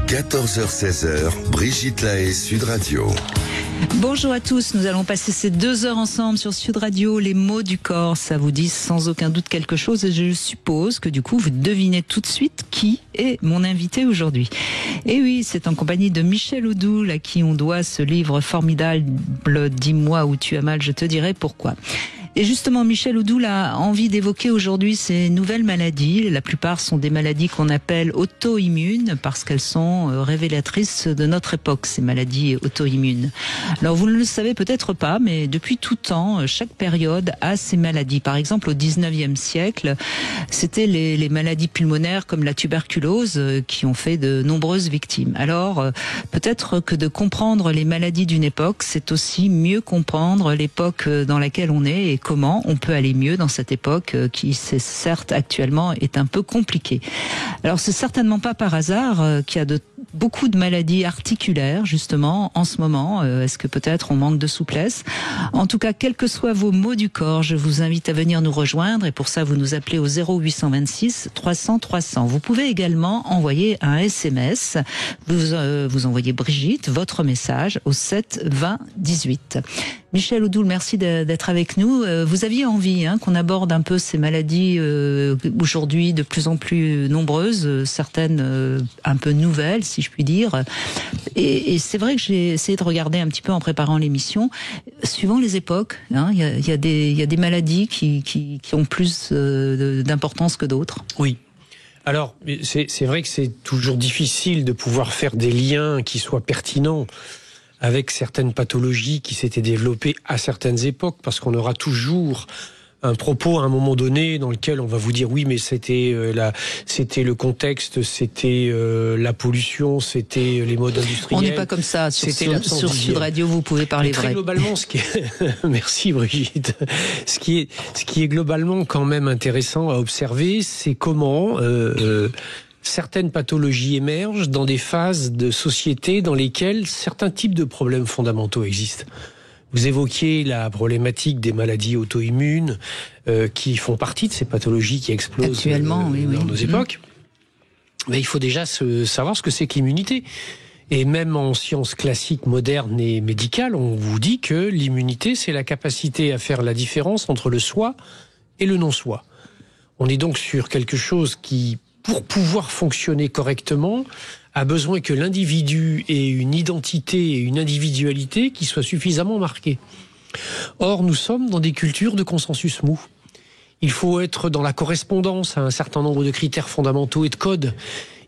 14h-16h, Brigitte Lahaie, Sud Radio. Bonjour à tous, nous allons passer ces 2 heures ensemble sur Sud Radio. Les mots du corps, ça vous dit sans aucun doute quelque chose et je suppose que du coup vous devinez tout de suite qui est mon invité aujourd'hui. Et oui, c'est en compagnie de Michel Odoul à qui on doit ce livre formidable « Dis-moi où tu as mal, je te dirai pourquoi ». Et justement, Michel Odoul a envie d'évoquer aujourd'hui ces nouvelles maladies. La plupart sont des maladies qu'on appelle auto-immunes parce qu'elles sont révélatrices de notre époque, ces maladies auto-immunes. Alors vous ne le savez peut-être pas, mais depuis tout temps, chaque période a ses maladies. Par exemple, au 19e siècle, c'était les maladies pulmonaires comme la tuberculose qui ont fait de nombreuses victimes. Alors, peut-être que de comprendre les maladies d'une époque, c'est aussi mieux comprendre l'époque dans laquelle on est et comment on peut aller mieux dans cette époque qui, c'est certes, actuellement est un peu compliquée. Alors, c'est certainement pas par hasard qu'il y a beaucoup de maladies articulaires, justement, en ce moment. Est-ce que peut-être on manque de souplesse? En tout cas, quels que soient vos maux du corps, je vous invite à venir nous rejoindre et pour ça, vous nous appelez au 0826 300 300. Vous pouvez également envoyer un SMS. Vous envoyez Brigitte, votre message au 7 20 18. Michel Odoul, merci d'être avec nous. Vous aviez envie qu'on aborde un peu ces maladies aujourd'hui de plus en plus nombreuses, certaines un peu nouvelles, si je puis dire. Et c'est vrai que j'ai essayé de regarder un petit peu en préparant l'émission. Suivant les époques, il y a des maladies qui ont plus d'importance que d'autres. Oui. Alors, c'est vrai que c'est toujours difficile de pouvoir faire des liens qui soient pertinents avec certaines pathologies qui s'étaient développées à certaines époques, parce qu'on aura toujours un propos à un moment donné dans lequel on va vous dire oui, mais c'était le contexte, c'était la pollution, c'était les modes industriels. On n'est pas comme ça sur Sud Radio, vous pouvez parler vrai. Globalement, merci Brigitte. Ce qui est globalement quand même intéressant à observer, c'est comment certaines pathologies émergent dans des phases de société dans lesquelles certains types de problèmes fondamentaux existent. Vous évoquiez la problématique des maladies auto-immunes qui font partie de ces pathologies qui explosent actuellement dans nos époques. Mais il faut déjà savoir ce que c'est que l'immunité. Et même en sciences classiques, modernes et médicales, on vous dit que l'immunité, c'est la capacité à faire la différence entre le soi et le non-soi. On est donc sur quelque chose qui, pour pouvoir fonctionner correctement, a besoin que l'individu ait une identité et une individualité qui soient suffisamment marquées. Or, nous sommes dans des cultures de consensus mou. Il faut être dans la correspondance à un certain nombre de critères fondamentaux et de codes.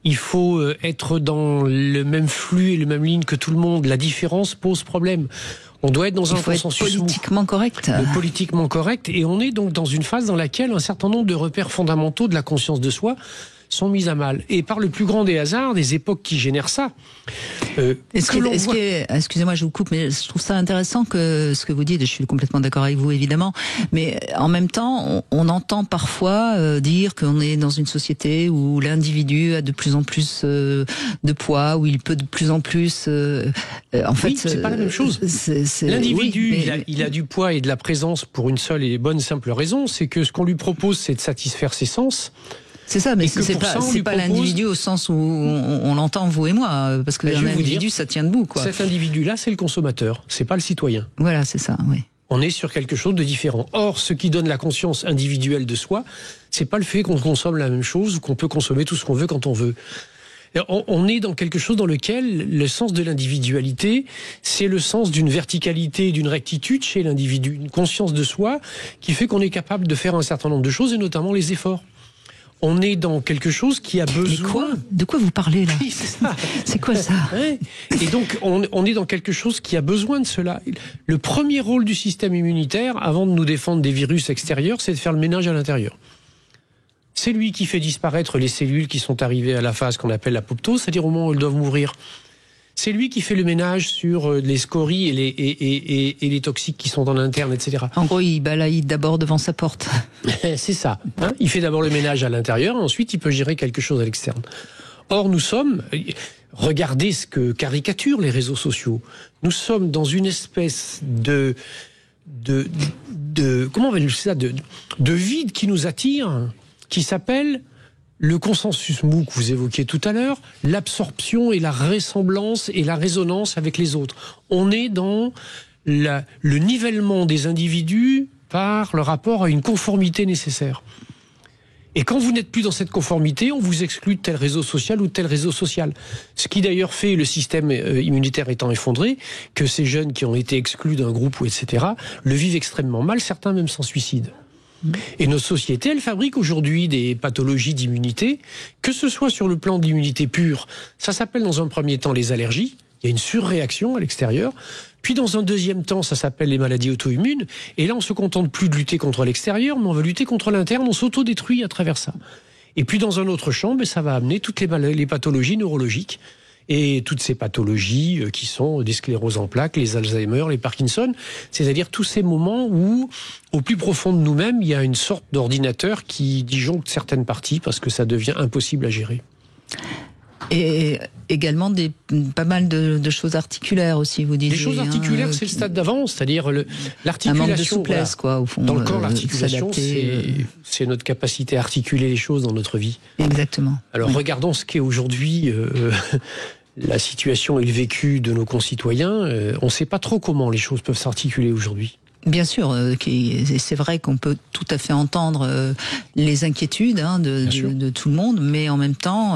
Il faut être dans le même flux et la même ligne que tout le monde. La différence pose problème. On doit être dans un consensus politiquement correct. Politiquement correct. Et on est donc dans une phase dans laquelle un certain nombre de repères fondamentaux de la conscience de soi sont mises à mal. Et par le plus grand des hasards, des époques qui génèrent ça. Excusez-moi, je vous coupe, mais je trouve ça intéressant que ce que vous dites, et je suis complètement d'accord avec vous, évidemment, mais en même temps, on entend parfois dire qu'on est dans une société où l'individu a de plus en plus de poids, où il peut de plus en plus... en fait, c'est pas la même chose. L'individu, il a du poids et de la présence pour une seule et bonne simple raison, c'est que ce qu'on lui propose, c'est de satisfaire ses sens. C'est ça, mais c'est pas l'individu au sens où on l'entend, vous et moi, parce que un individu, ça tient debout, quoi. Cet individu-là, c'est le consommateur, c'est pas le citoyen. Voilà, c'est ça, oui. On est sur quelque chose de différent. Or, ce qui donne la conscience individuelle de soi, c'est pas le fait qu'on consomme la même chose ou qu'on peut consommer tout ce qu'on veut quand on veut. On est dans quelque chose dans lequel le sens de l'individualité, c'est le sens d'une verticalité et d'une rectitude chez l'individu, une conscience de soi qui fait qu'on est capable de faire un certain nombre de choses et notamment les efforts. On est dans quelque chose qui a besoin... De quoi vous parlez là? Oui, c'est ça. C'est quoi ça? Et donc, on est dans quelque chose qui a besoin de cela. Le premier rôle du système immunitaire, avant de nous défendre des virus extérieurs, c'est de faire le ménage à l'intérieur. C'est lui qui fait disparaître les cellules qui sont arrivées à la phase qu'on appelle l'apoptose, c'est-à-dire au moment où elles doivent mourir. C'est lui qui fait le ménage sur les scories et les toxiques qui sont en interne, etc. En gros, il balaye d'abord devant sa porte. C'est ça. Il fait d'abord le ménage à l'intérieur, et ensuite il peut gérer quelque chose à l'externe. Or, nous sommes... Regardez ce que caricaturent les réseaux sociaux. Nous sommes dans une espèce de comment on va dire ça, de vide qui nous attire, qui s'appelle le consensus MOOC que vous évoquiez tout à l'heure, l'absorption et la ressemblance et la résonance avec les autres. On est dans le nivellement des individus par le rapport à une conformité nécessaire. Et quand vous n'êtes plus dans cette conformité, on vous exclut de tel réseau social ou de tel réseau social. Ce qui d'ailleurs fait, le système immunitaire étant effondré, que ces jeunes qui ont été exclus d'un groupe ou etc. le vivent extrêmement mal, certains même s'en suicident. Et notre société, elle fabrique aujourd'hui des pathologies d'immunité, que ce soit sur le plan de l'immunité pure, ça s'appelle dans un premier temps les allergies, il y a une surréaction à l'extérieur, puis dans un deuxième temps, ça s'appelle les maladies auto-immunes, et là on se contente plus de lutter contre l'extérieur, mais on va lutter contre l'interne, on s'autodétruit à travers ça. Et puis dans un autre champ, ça va amener toutes les pathologies neurologiques, et toutes ces pathologies qui sont des scléroses en plaques, les Alzheimer, les Parkinson, c'est-à-dire tous ces moments où, au plus profond de nous-mêmes, il y a une sorte d'ordinateur qui disjoncte certaines parties parce que ça devient impossible à gérer. Et également pas mal de choses articulaires aussi, vous disiez. Les choses articulaires, c'est le stade d'avant, c'est-à-dire l'articulation. Un manque de souplesse, voilà. Quoi, au fond. Dans le corps, l'articulation, c'est notre capacité à articuler les choses dans notre vie. Exactement. Alors, regardons ce qu'est aujourd'hui la situation et le vécu de nos concitoyens. On ne sait pas trop comment les choses peuvent s'articuler aujourd'hui. Bien sûr, c'est vrai qu'on peut tout à fait entendre les inquiétudes de tout le monde, mais en même temps,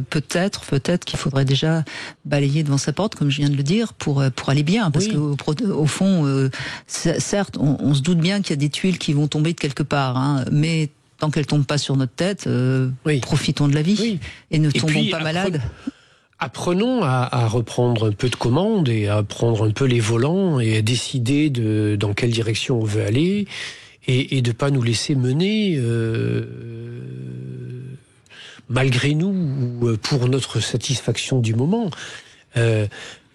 peut-être qu'il faudrait déjà balayer devant sa porte, comme je viens de le dire, pour aller bien, parce qu'au fond, certes, on se doute bien qu'il y a des tuiles qui vont tomber de quelque part, mais tant qu'elles tombent pas sur notre tête, profitons de la vie et ne tombons pas malades. Apprenons à reprendre un peu de commande et à prendre un peu les volants et à décider dans quelle direction on veut aller et de ne pas nous laisser mener malgré nous ou pour notre satisfaction du moment.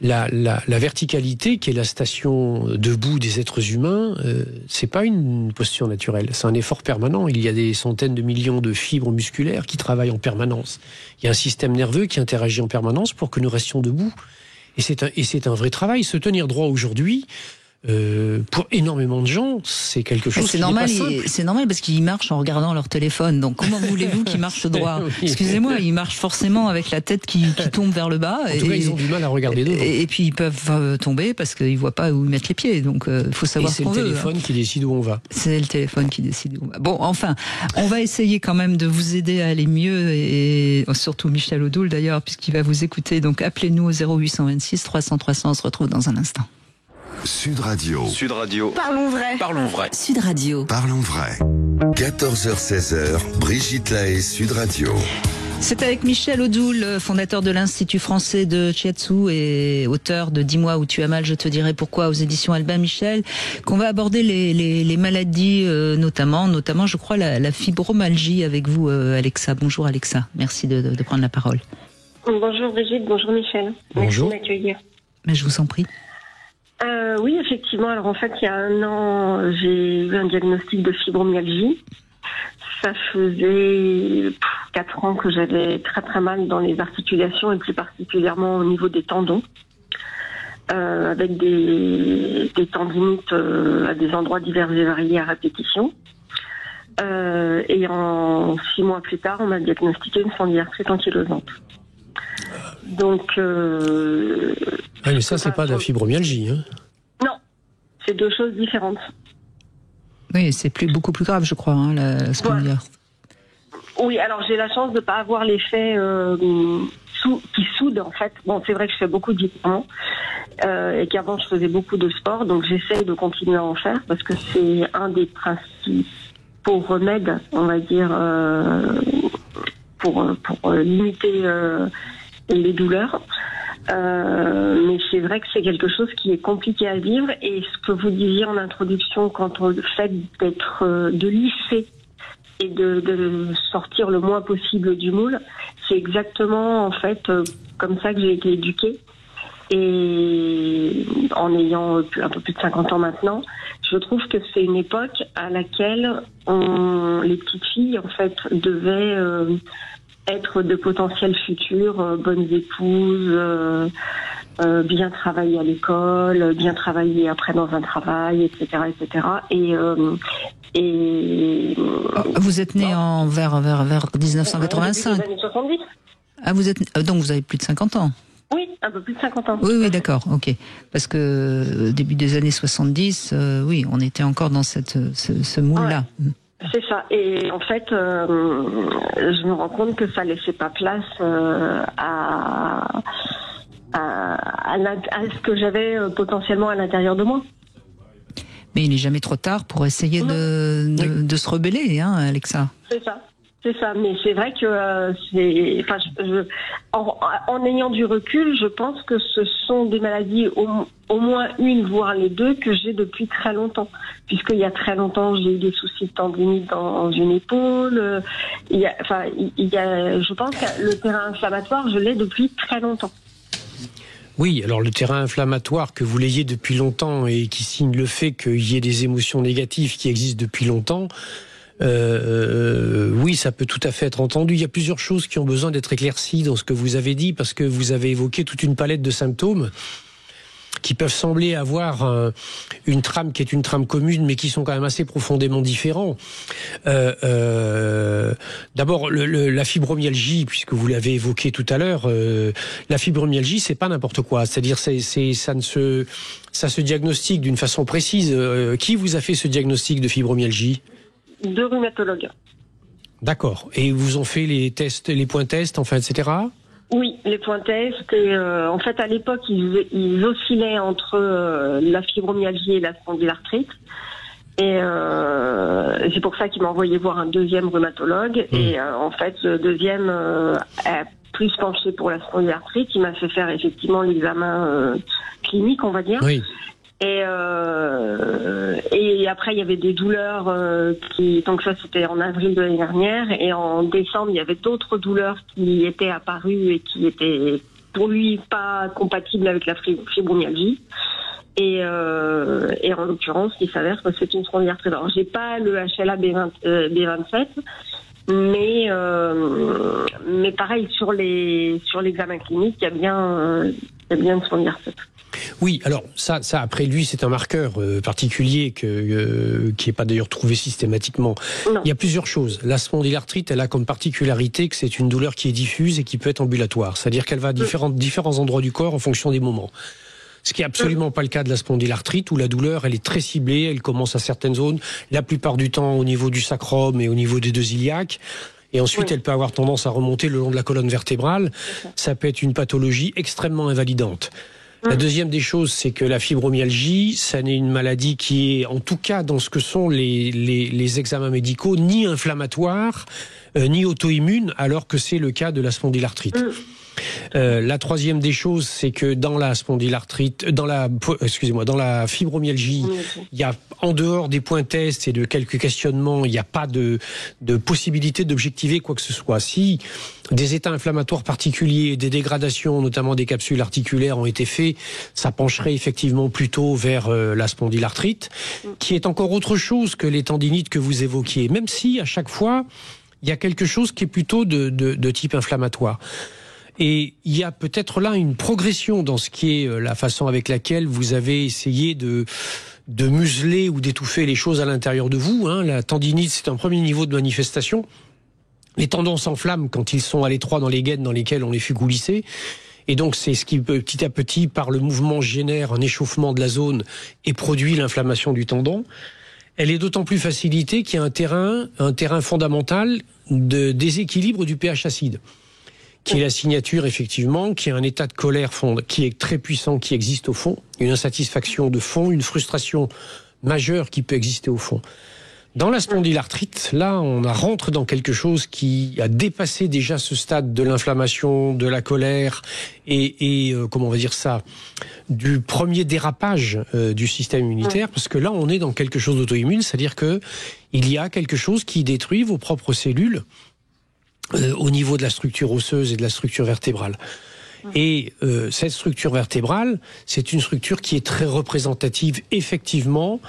La verticalité, qui est la station debout des êtres humains, c'est pas une posture naturelle, c'est un effort permanent. Il y a des centaines de millions de fibres musculaires qui travaillent en permanence. Il y a un système nerveux qui interagit en permanence pour que nous restions debout. Et c'est un vrai travail. Se tenir droit aujourd'hui, pour énormément de gens, c'est quelque chose qui n'est pas simple. C'est normal parce qu'ils marchent en regardant leur téléphone. Donc comment voulez-vous qu'ils marchent droit ? Excusez-moi, ils marchent forcément avec la tête qui tombe vers le bas. En tout cas, ils ont du mal à regarder devant. Et puis ils peuvent tomber parce qu'ils voient pas où mettre les pieds. Donc faut savoir ce qu'on veut. C'est le téléphone qui décide où on va. C'est le téléphone qui décide où on va. Bon, enfin, on va essayer quand même de vous aider à aller mieux et surtout Michel Odoul d'ailleurs, puisqu'il va vous écouter. Donc appelez-nous au 0826 300 300. On se retrouve dans un instant. Sud Radio. Sud Radio. Parlons vrai. Parlons vrai. Sud Radio. Parlons vrai. 14h-16h, Brigitte Lahaie, Sud Radio. C'est avec Michel Odoul, fondateur de l'Institut français de Shiatsu et auteur de « Dis-moi où tu as mal, je te dirai pourquoi » aux éditions Albin Michel, qu'on va aborder les maladies, notamment je crois la fibromyalgie avec vous, Alexa. Bonjour Alexa, merci de prendre la parole. Bonjour Brigitte, bonjour Michel. Bonjour. Merci de m'accueillir. Mais je vous en prie. Oui, effectivement. Alors en fait, il y a 1 an, j'ai eu un diagnostic de fibromyalgie. Ça faisait 4 ans que j'avais très très mal dans les articulations et plus particulièrement au niveau des tendons, avec des tendinites à des endroits divers et variés à répétition. Et en 6 mois plus tard, on m'a diagnostiqué une spondylarthrite ankylosante. Donc, mais ça, c'est pas de la fibromyalgie, hein ? Non, c'est 2 choses différentes. Oui, c'est beaucoup plus grave, je crois, la spondylarthrite. Oui, alors j'ai la chance de ne pas avoir l'effet qui soude, en fait. Bon, c'est vrai que je fais beaucoup d'étirements et qu'avant, je faisais beaucoup de sport, donc j'essaye de continuer à en faire parce que c'est un des principaux remèdes, on va dire, pour limiter les douleurs. Mais c'est vrai que c'est quelque chose qui est compliqué à vivre et ce que vous disiez en introduction quant au fait de lisser et de sortir le moins possible du moule, c'est exactement en fait comme ça que j'ai été éduquée. Et en ayant un peu plus de 50 ans maintenant, je trouve que c'est une époque à laquelle les petites filles en fait devaient être de potentiels futurs bonnes épouses, bien travailler à l'école, bien travailler après dans un travail, etc., etc. Et vous êtes né vers 1985. Des années 70. Ah, donc vous avez plus de 50 ans. Oui, un peu plus de 50 ans. Oui, d'accord, ok. Parce que début des années 70, oui, on était encore dans ce moule-là. Ouais. C'est ça. Et en fait, je me rends compte que ça laissait pas place à ce que j'avais potentiellement à l'intérieur de moi. Mais il n'est jamais trop tard pour essayer de se rebeller, hein, Alexa. C'est ça. C'est ça, mais c'est vrai que en ayant du recul, je pense que ce sont des maladies, au moins une, voire les deux, que j'ai depuis très longtemps. Puisqu'il y a très longtemps, j'ai eu des soucis de tendinite dans une épaule. Je pense que le terrain inflammatoire, je l'ai depuis très longtemps. Oui, alors le terrain inflammatoire, que vous l'ayez depuis longtemps et qui signe le fait qu'il y ait des émotions négatives qui existent depuis longtemps, oui, ça peut tout à fait être entendu. Il y a plusieurs choses qui ont besoin d'être éclaircies dans ce que vous avez dit, parce que vous avez évoqué toute une palette de symptômes qui peuvent sembler avoir une trame qui est une trame commune, mais qui sont quand même assez profondément différents. D'abord, la fibromyalgie, puisque vous l'avez évoqué tout à l'heure, la fibromyalgie, c'est pas n'importe quoi. C'est-à-dire, ça se diagnostique d'une façon précise. Qui vous a fait ce diagnostic de fibromyalgie ? 2 rhumatologues. D'accord. Et vous ont fait les tests, les points tests, enfin, etc. Oui, les points tests. Et en fait, à l'époque, ils oscillaient entre la fibromyalgie et la spondylarthrite. Et c'est pour ça qu'il m'a envoyé voir un deuxième rhumatologue. Et en fait, le deuxième a plus penché pour la spondylarthrite. Il m'a fait faire effectivement l'examen clinique, on va dire. Oui. Et après il y avait des douleurs donc ça c'était en avril de l'année dernière, et en décembre il y avait d'autres douleurs qui étaient apparues et qui étaient pour lui pas compatibles avec la fibromyalgie. Et en l'occurrence, il s'avère que c'est une spondylarthrite. Alors j'ai pas le HLA B27, mais pareil sur l'examen clinique, il y a bien une spondylarthrite. Oui, alors ça après lui c'est un marqueur particulier qui n'est pas d'ailleurs trouvé systématiquement. Non. Il y a plusieurs choses. La spondylarthrite, elle a comme particularité que c'est une douleur qui est diffuse et qui peut être ambulatoire, c'est-à-dire qu'elle va à différents endroits du corps en fonction des moments. Ce qui est absolument pas le cas de la spondylarthrite, où la douleur elle est très ciblée, elle commence à certaines zones, la plupart du temps au niveau du sacrum et au niveau des 2 iliaques. Et ensuite, elle peut avoir tendance à remonter le long de la colonne vertébrale. Ça peut être une pathologie extrêmement invalidante. La deuxième des choses, c'est que la fibromyalgie, ça n'est une maladie qui est, en tout cas dans ce que sont les examens médicaux, ni inflammatoire, ni auto-immune, alors que c'est le cas de la spondylarthrite. La troisième des choses, c'est que dans la spondylarthrite, dans la fibromyalgie, il y a, en dehors des points tests et de quelques questionnements, il n'y a pas de possibilité d'objectiver quoi que ce soit. Si des états inflammatoires particuliers, des dégradations, notamment des capsules articulaires, ont été faits, ça pencherait effectivement plutôt vers la spondylarthrite, qui est encore autre chose que les tendinites que vous évoquiez, même si à chaque fois, il y a quelque chose qui est plutôt de type inflammatoire. Et il y a peut-être là une progression dans ce qui est la façon avec laquelle vous avez essayé de museler ou d'étouffer les choses à l'intérieur de vous. La tendinite, c'est un premier niveau de manifestation. Les tendons s'enflamment quand ils sont à l'étroit dans les gaines dans lesquelles on les fait coulisser. Et donc c'est ce qui petit à petit, par le mouvement, génère un échauffement de la zone et produit l'inflammation du tendon. Elle est d'autant plus facilitée qu'il y a un terrain fondamental de déséquilibre du pH acide, qui est la signature, effectivement, qui est un état de colère qui est très puissant, qui existe au fond, une insatisfaction de fond, une frustration majeure qui peut exister au fond. Dans la spondylarthrite, là, on rentre dans quelque chose qui a dépassé déjà ce stade de l'inflammation, de la colère et comment on va dire ça, du premier dérapage du système immunitaire, parce que là, on est dans quelque chose d'auto-immune, c'est-à-dire que il y a quelque chose qui détruit vos propres cellules au niveau de la structure osseuse et de la structure vertébrale. Et cette structure vertébrale, c'est une structure qui est très représentative, effectivement.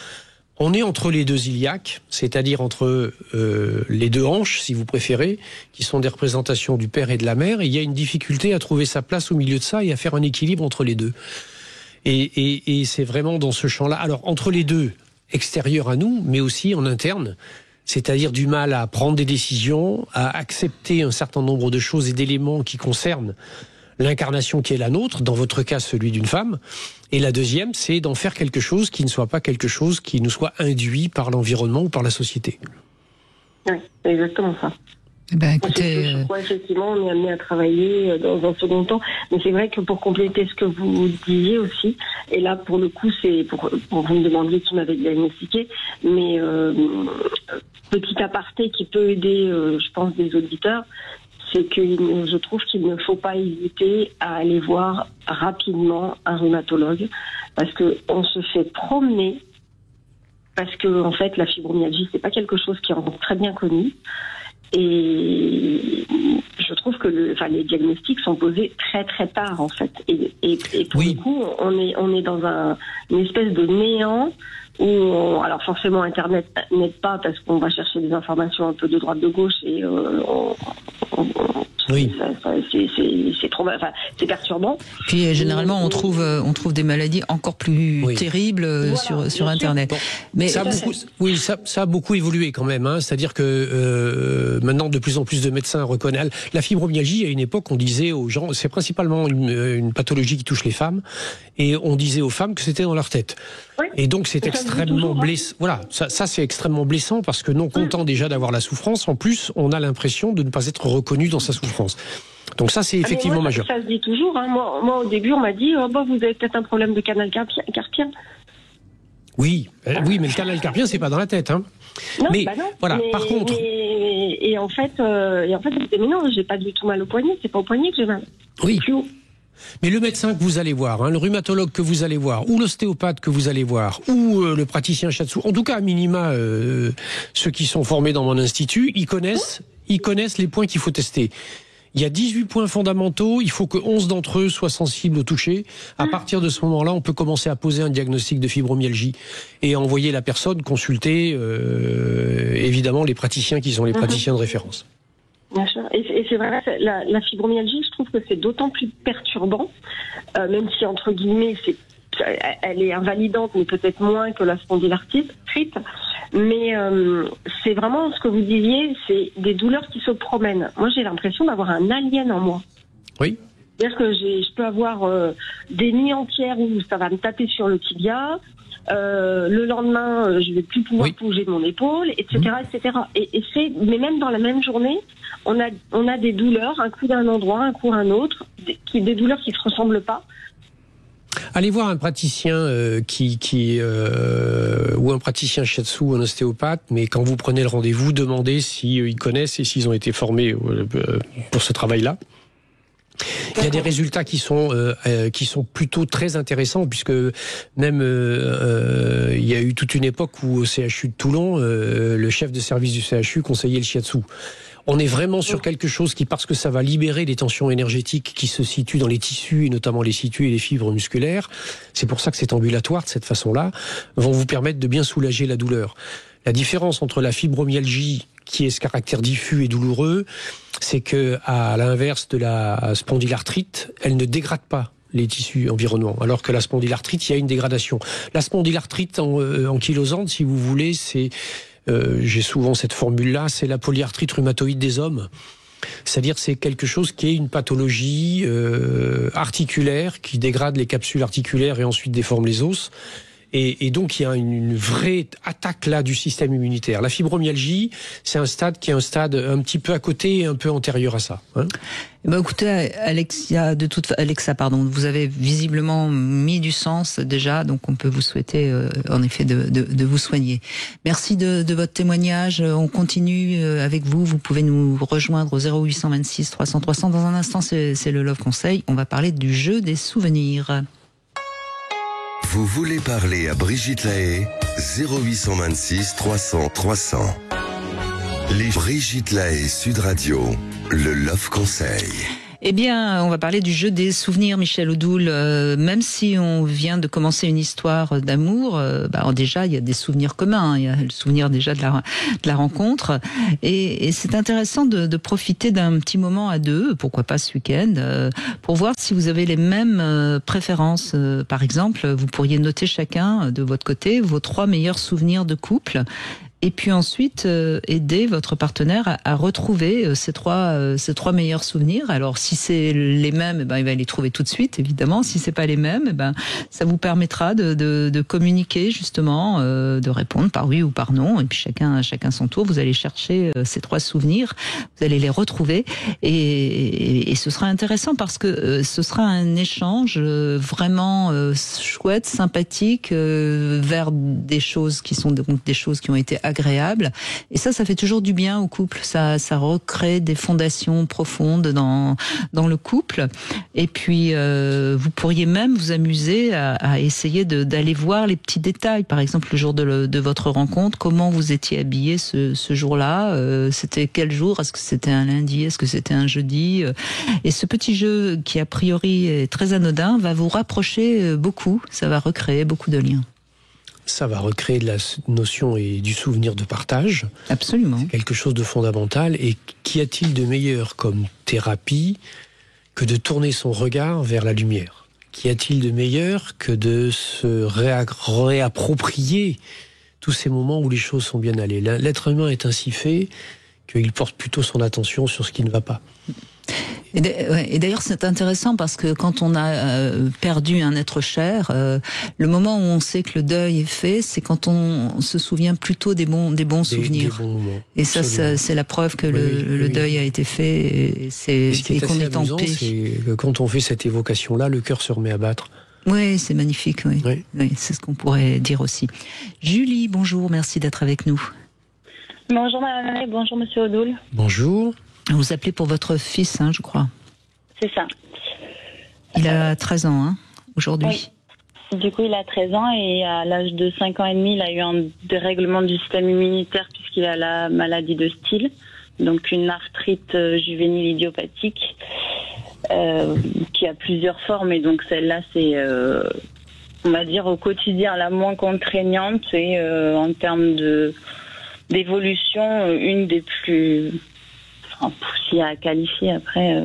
On est entre les 2 iliaques, c'est-à-dire entre les 2 hanches, si vous préférez, qui sont des représentations du père et de la mère, et il y a une difficulté à trouver sa place au milieu de ça et à faire un équilibre entre les deux. Et c'est vraiment dans ce champ-là. Alors, entre les deux, extérieure à nous, mais aussi en interne. C'est-à-dire du mal à prendre des décisions, à accepter un certain nombre de choses et d'éléments qui concernent l'incarnation qui est la nôtre, dans votre cas celui d'une femme. Et la deuxième, c'est d'en faire quelque chose qui ne soit pas quelque chose qui nous soit induit par l'environnement ou par la société. Oui, c'est exactement ça. Écoutez, je crois effectivement on est amené à travailler dans un second temps, mais c'est vrai que pour compléter ce que vous disiez aussi, et là pour le coup c'est pour vous me demandiez qui m'avait diagnostiqué, mais petit aparté qui peut aider je pense des auditeurs, c'est que je trouve qu'il ne faut pas hésiter à aller voir rapidement un rhumatologue, parce que on se fait promener, parce que en fait la fibromyalgie c'est pas quelque chose qui est encore très bien connu. Et je trouve que les diagnostics sont posés très très tard en fait. Et pour le coup, on est dans une espèce de néant où alors forcément Internet n'aide pas parce qu'on va chercher des informations un peu de droite de gauche et oui. C'est trop, enfin, c'est perturbant. Puis généralement on trouve des maladies encore plus terribles sur Internet. Bon, mais ça a beaucoup évolué quand même. C'est-à-dire que maintenant de plus en plus de médecins reconnaissent la fibromyalgie. À une époque, on disait aux gens, c'est principalement une pathologie qui touche les femmes, et on disait aux femmes que c'était dans leur tête. Oui. Et donc c'est extrêmement blessant. Voilà, ça c'est extrêmement blessant parce que non content déjà d'avoir la souffrance, en plus on a l'impression de ne pas être reconnu dans sa souffrance. Donc ça c'est effectivement majeur. Ça se dit toujours. Moi au début on m'a dit vous avez peut-être un problème de canal carpien. Oui, mais le canal carpien c'est pas dans la tête. Non, mais non, voilà. Par contre. Et en fait, mais non, j'ai pas du tout mal au poignet. C'est pas au poignet que j'ai mal. Oui. Plus haut. Mais le médecin que vous allez voir, le rhumatologue que vous allez voir, ou l'ostéopathe que vous allez voir, ou le praticien shiatsu, en tout cas à minima ceux qui sont formés dans mon institut, ils connaissent les points qu'il faut tester. Il y a 18 points fondamentaux, il faut que 11 d'entre eux soient sensibles au toucher. À partir de ce moment-là, on peut commencer à poser un diagnostic de fibromyalgie et envoyer la personne consulter, évidemment, les praticiens qui sont les praticiens de référence. Bien sûr. Et c'est vrai, la fibromyalgie, je trouve que c'est d'autant plus perturbant, même si, entre guillemets, elle est invalidante, mais peut-être moins que la spondylarthrite. Mais c'est vraiment ce que vous disiez, c'est des douleurs qui se promènent. Moi, j'ai l'impression d'avoir un alien en moi. Oui. C'est-à-dire que je peux avoir des nuits entières où ça va me taper sur le tibia. Le lendemain, je vais plus pouvoir bouger mon épaule, etc., etc. Mais même dans la même journée, on a des douleurs, un coup d'un endroit, un coup un autre, des douleurs qui se ressemblent pas. Allez voir un praticien ou un praticien shiatsu ou un ostéopathe, mais quand vous prenez le rendez-vous, demandez s'ils connaissent et s'ils ont été formés pour ce travail-là. Il y a des résultats qui sont plutôt très intéressants, puisque même il y a eu toute une époque où au CHU de Toulon, le chef de service du CHU conseillait le shiatsu. On est vraiment sur quelque chose qui, parce que ça va libérer les tensions énergétiques qui se situent dans les tissus, et notamment les tissus et les fibres musculaires, c'est pour ça que c'est ambulatoire de cette façon-là, vont vous permettre de bien soulager la douleur. La différence entre la fibromyalgie, qui est ce caractère diffus et douloureux, c'est que, à l'inverse de la spondylarthrite, elle ne dégrade pas les tissus environnants, alors que la spondylarthrite, il y a une dégradation. La spondylarthrite ankylosante, si vous voulez, c'est j'ai souvent cette formule-là, c'est la polyarthrite rhumatoïde des hommes. C'est-à-dire c'est quelque chose qui est une pathologie articulaire qui dégrade les capsules articulaires et ensuite déforme les os. Et donc il y a une vraie attaque là du système immunitaire. La fibromyalgie, c'est un stade qui est un stade un petit peu à côté et un peu antérieur à ça. Écoutez, Alexa, vous avez visiblement mis du sens déjà, donc on peut vous souhaiter en effet de vous soigner. Merci de votre témoignage. On continue avec vous. Vous pouvez nous rejoindre au 0826 300 300. Dans un instant, c'est le Love Conseil. On va parler du jeu des souvenirs. Vous voulez parler à Brigitte Lahaie, 0826 300 300. Les Brigitte Lahaie Sud Radio, le Love Conseil. Eh bien, on va parler du jeu des souvenirs, Michel Odoul. Même si on vient de commencer une histoire d'amour, déjà, il y a des souvenirs communs. Il y a le souvenir déjà de la rencontre. Et c'est intéressant de profiter d'un petit moment à deux, pourquoi pas ce week-end, pour voir si vous avez les mêmes préférences. Par exemple, vous pourriez noter chacun de votre côté vos 3 meilleurs souvenirs de couple. Et puis ensuite aider votre partenaire à retrouver ces trois meilleurs souvenirs. Alors si c'est les mêmes, il va les trouver tout de suite, évidemment. Si c'est pas les mêmes, ça vous permettra de communiquer justement, de répondre par oui ou par non. Et puis chacun son tour. Vous allez chercher ces 3 souvenirs, vous allez les retrouver, et ce sera intéressant parce que ce sera un échange vraiment chouette, sympathique, vers des choses qui sont donc des choses qui ont été agréable. Et ça fait toujours du bien au couple. Ça recrée des fondations profondes dans le couple. Et puis, vous pourriez même vous amuser à essayer d'aller voir les petits détails. Par exemple, le jour de votre rencontre, comment vous étiez habillé ce jour-là. C'était quel jour? Est-ce que c'était un lundi? Est-ce que c'était un jeudi? Et ce petit jeu, qui a priori est très anodin, va vous rapprocher beaucoup. Ça va recréer beaucoup de liens. Ça va recréer de la notion et du souvenir de partage. Absolument. C'est quelque chose de fondamental. Et qu'y a-t-il de meilleur comme thérapie que de tourner son regard vers la lumière? Qu'y a-t-il de meilleur que de se réapproprier tous ces moments où les choses sont bien allées? L'être humain est ainsi fait qu'il porte plutôt son attention sur ce qui ne va pas. Et d'ailleurs, c'est intéressant parce que quand on a perdu un être cher, le moment où on sait que le deuil est fait, c'est quand on se souvient plutôt des bons souvenirs. Des bons moments. Et ça, c'est la preuve que le deuil a été fait. Et ce qui est qu'on assez est en amusant, paix. c'est que quand on fait cette évocation-là, le cœur se remet à battre. Oui, c'est magnifique. Oui, c'est ce qu'on pourrait dire aussi. Julie, bonjour, merci d'être avec nous. Bonjour madame, bonjour monsieur Odoul. Bonjour. Vous appelez pour votre fils, je crois. C'est ça. Il a 13 ans, aujourd'hui. Oui. Du coup, il a 13 ans et à l'âge de 5 ans et demi, il a eu un dérèglement du système immunitaire puisqu'il a la maladie de Still, donc une arthrite juvénile idiopathique qui a plusieurs formes. Et donc celle-là, c'est, on va dire, au quotidien la moins contraignante et en termes d'évolution, une des plus... s'il y a à qualifier après,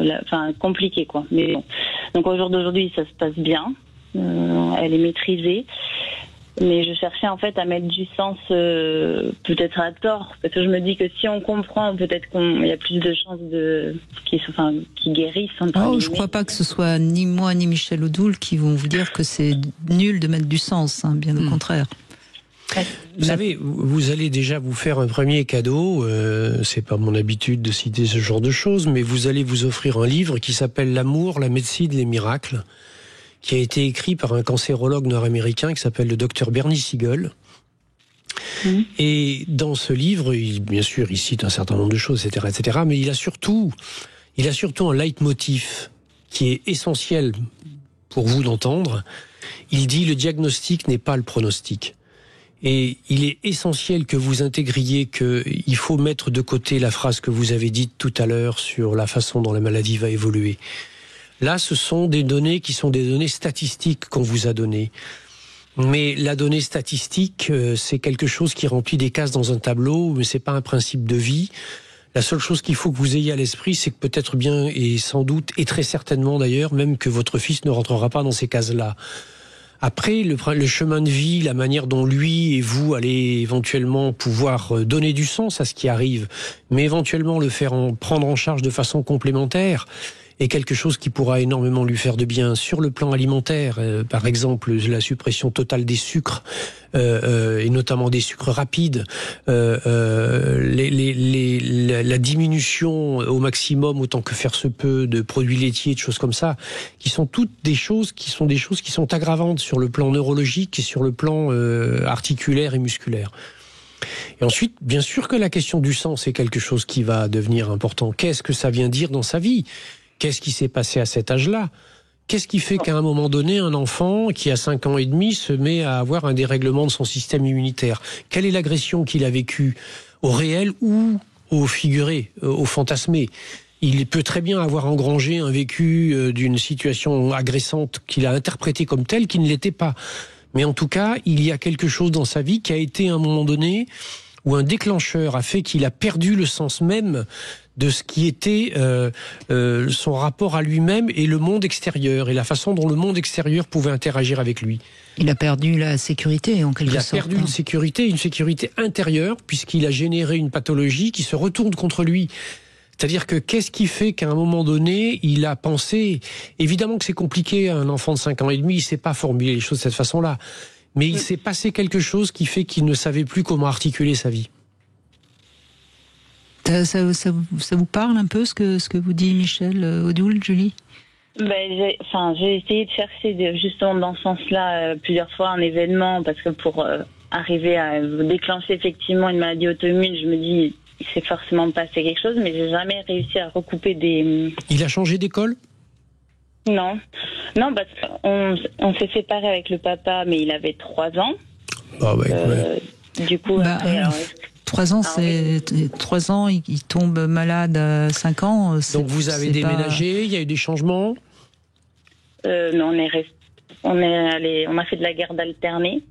compliqué quoi. Mais bon. Donc au jour d'aujourd'hui, ça se passe bien. Elle est maîtrisée. Mais je cherchais en fait à mettre du sens, peut-être à tort, parce que je me dis que si on comprend, peut-être qu'il y a plus de chances qu'ils guérissent. Je crois pas que ce soit ni moi ni Michel Odoul qui vont vous dire que c'est nul de mettre du sens, bien au contraire. Vous savez, vous allez déjà vous faire un premier cadeau, c'est pas mon habitude de citer ce genre de choses, mais vous allez vous offrir un livre qui s'appelle L'amour, la médecine, les miracles, qui a été écrit par un cancérologue nord-américain qui s'appelle le docteur Bernie Siegel. Et dans ce livre, bien sûr, il cite un certain nombre de choses, etc., mais il a surtout un leitmotiv qui est essentiel pour vous d'entendre. Il dit: le diagnostic n'est pas le pronostic. Et il est essentiel que vous intégriez qu'il faut mettre de côté la phrase que vous avez dite tout à l'heure sur la façon dont la maladie va évoluer. Là, ce sont des données qui sont des données statistiques qu'on vous a données. Mais la donnée statistique, c'est quelque chose qui remplit des cases dans un tableau, mais c'est pas un principe de vie. La seule chose qu'il faut que vous ayez à l'esprit, c'est que peut-être bien, et sans doute, et très certainement d'ailleurs, même que votre fils ne rentrera pas dans ces cases-là. Après, le chemin de vie, la manière dont lui et vous allez éventuellement pouvoir donner du sens à ce qui arrive, mais éventuellement le faire prendre en charge de façon complémentaire, est quelque chose qui pourra énormément lui faire de bien. Sur le plan alimentaire, par exemple, la suppression totale des sucres, et notamment des sucres rapides, la diminution au maximum, autant que faire se peut, de produits laitiers, de choses comme ça, qui sont toutes des choses qui sont aggravantes sur le plan neurologique et sur le plan articulaire et musculaire. Et ensuite, bien sûr que la question du sens est quelque chose qui va devenir important. Qu'est-ce que ça vient dire dans sa vie ? Qu'est-ce qui s'est passé à cet âge-là ? Qu'est-ce qui fait qu'à un moment donné, un enfant qui a 5 ans et demi se met à avoir un dérèglement de son système immunitaire ? Quelle est l'agression qu'il a vécue, au réel ou au figuré, au fantasmé ? Il peut très bien avoir engrangé un vécu d'une situation agressante qu'il a interprété comme telle, qui ne l'était pas. Mais en tout cas, il y a quelque chose dans sa vie qui a été à un moment donné où un déclencheur a fait qu'il a perdu le sens même de ce qui était son rapport à lui-même et le monde extérieur, et la façon dont le monde extérieur pouvait interagir avec lui. Il a perdu la sécurité, en quelque sorte. Il a perdu une sécurité intérieure, puisqu'il a généré une pathologie qui se retourne contre lui. C'est-à-dire que qu'est-ce qui fait qu'à un moment donné, il a pensé... Évidemment que c'est compliqué, un enfant de 5 ans et demi, il ne sait pas formuler les choses de cette façon-là. Mais il s'est passé quelque chose qui fait qu'il ne savait plus comment articuler sa vie. Ça vous parle un peu, ce que vous dit Michel Odoul, Julie ? J'ai essayé de chercher justement dans ce sens-là plusieurs fois un événement, parce que pour arriver à déclencher effectivement une maladie auto-immune, je me dis... Il s'est forcément passé quelque chose, mais j'ai jamais réussi à recouper des... Il a changé d'école ? Non, parce qu'on s'est séparés avec le papa, mais il avait 3 ans. Ah ouais. Du coup, après, 3 ans, c'est 3 ans, il tombe malade à 5 ans. Donc vous avez déménagé, il y a eu des changements ? Non, on a fait de la garde alternée.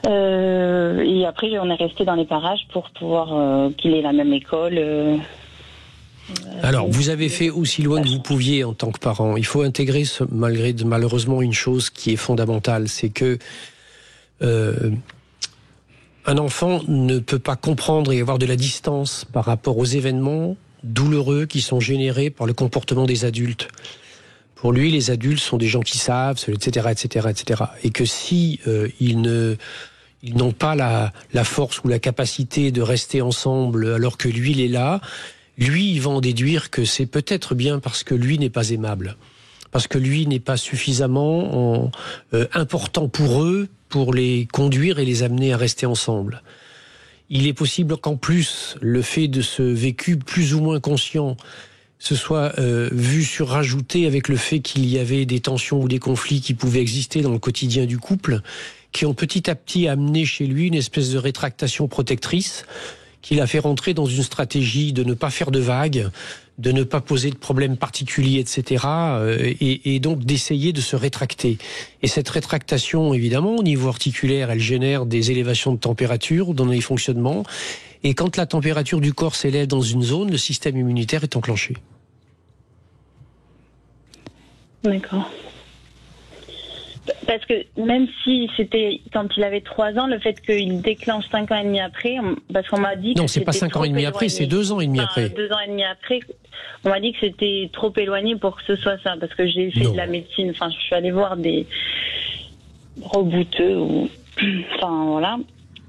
Et après, on est resté dans les parages pour pouvoir qu'il ait la même école. Alors, vous avez fait aussi loin que vous pouviez en tant que parent. Il faut intégrer, malheureusement, une chose qui est fondamentale, c'est que un enfant ne peut pas comprendre et avoir de la distance par rapport aux événements douloureux qui sont générés par le comportement des adultes. Pour lui, les adultes sont des gens qui savent, etc., etc., etc. Et que si ils n'ont pas la force ou la capacité de rester ensemble alors que lui, il est là, lui, il va en déduire que c'est peut-être bien parce que lui n'est pas aimable. Parce que lui n'est pas suffisamment important pour eux pour les conduire et les amener à rester ensemble. Il est possible qu'en plus, le fait de ce vécu plus ou moins conscient se soit vu surrajouté avec le fait qu'il y avait des tensions ou des conflits qui pouvaient exister dans le quotidien du couple, qui ont petit à petit amené chez lui une espèce de rétractation protectrice qui l'a fait rentrer dans une stratégie de ne pas faire de vagues, de ne pas poser de problèmes particuliers, etc. Et donc d'essayer de se rétracter. Et cette rétractation, évidemment, au niveau articulaire, elle génère des élévations de température dans les fonctionnements. Et quand la température du corps s'élève dans une zone, le système immunitaire est enclenché. D'accord. Parce que même si c'était quand il avait 3 ans, le fait qu'il déclenche 5 ans et demi après, parce qu'on m'a dit que... Non, c'est pas 5 ans et demi après, c'est 2 ans et demi après. 2 ans et demi après, on m'a dit que c'était trop éloigné pour que ce soit ça, parce que j'ai fait de la médecine, enfin je suis allée voir des rebouteux, enfin voilà,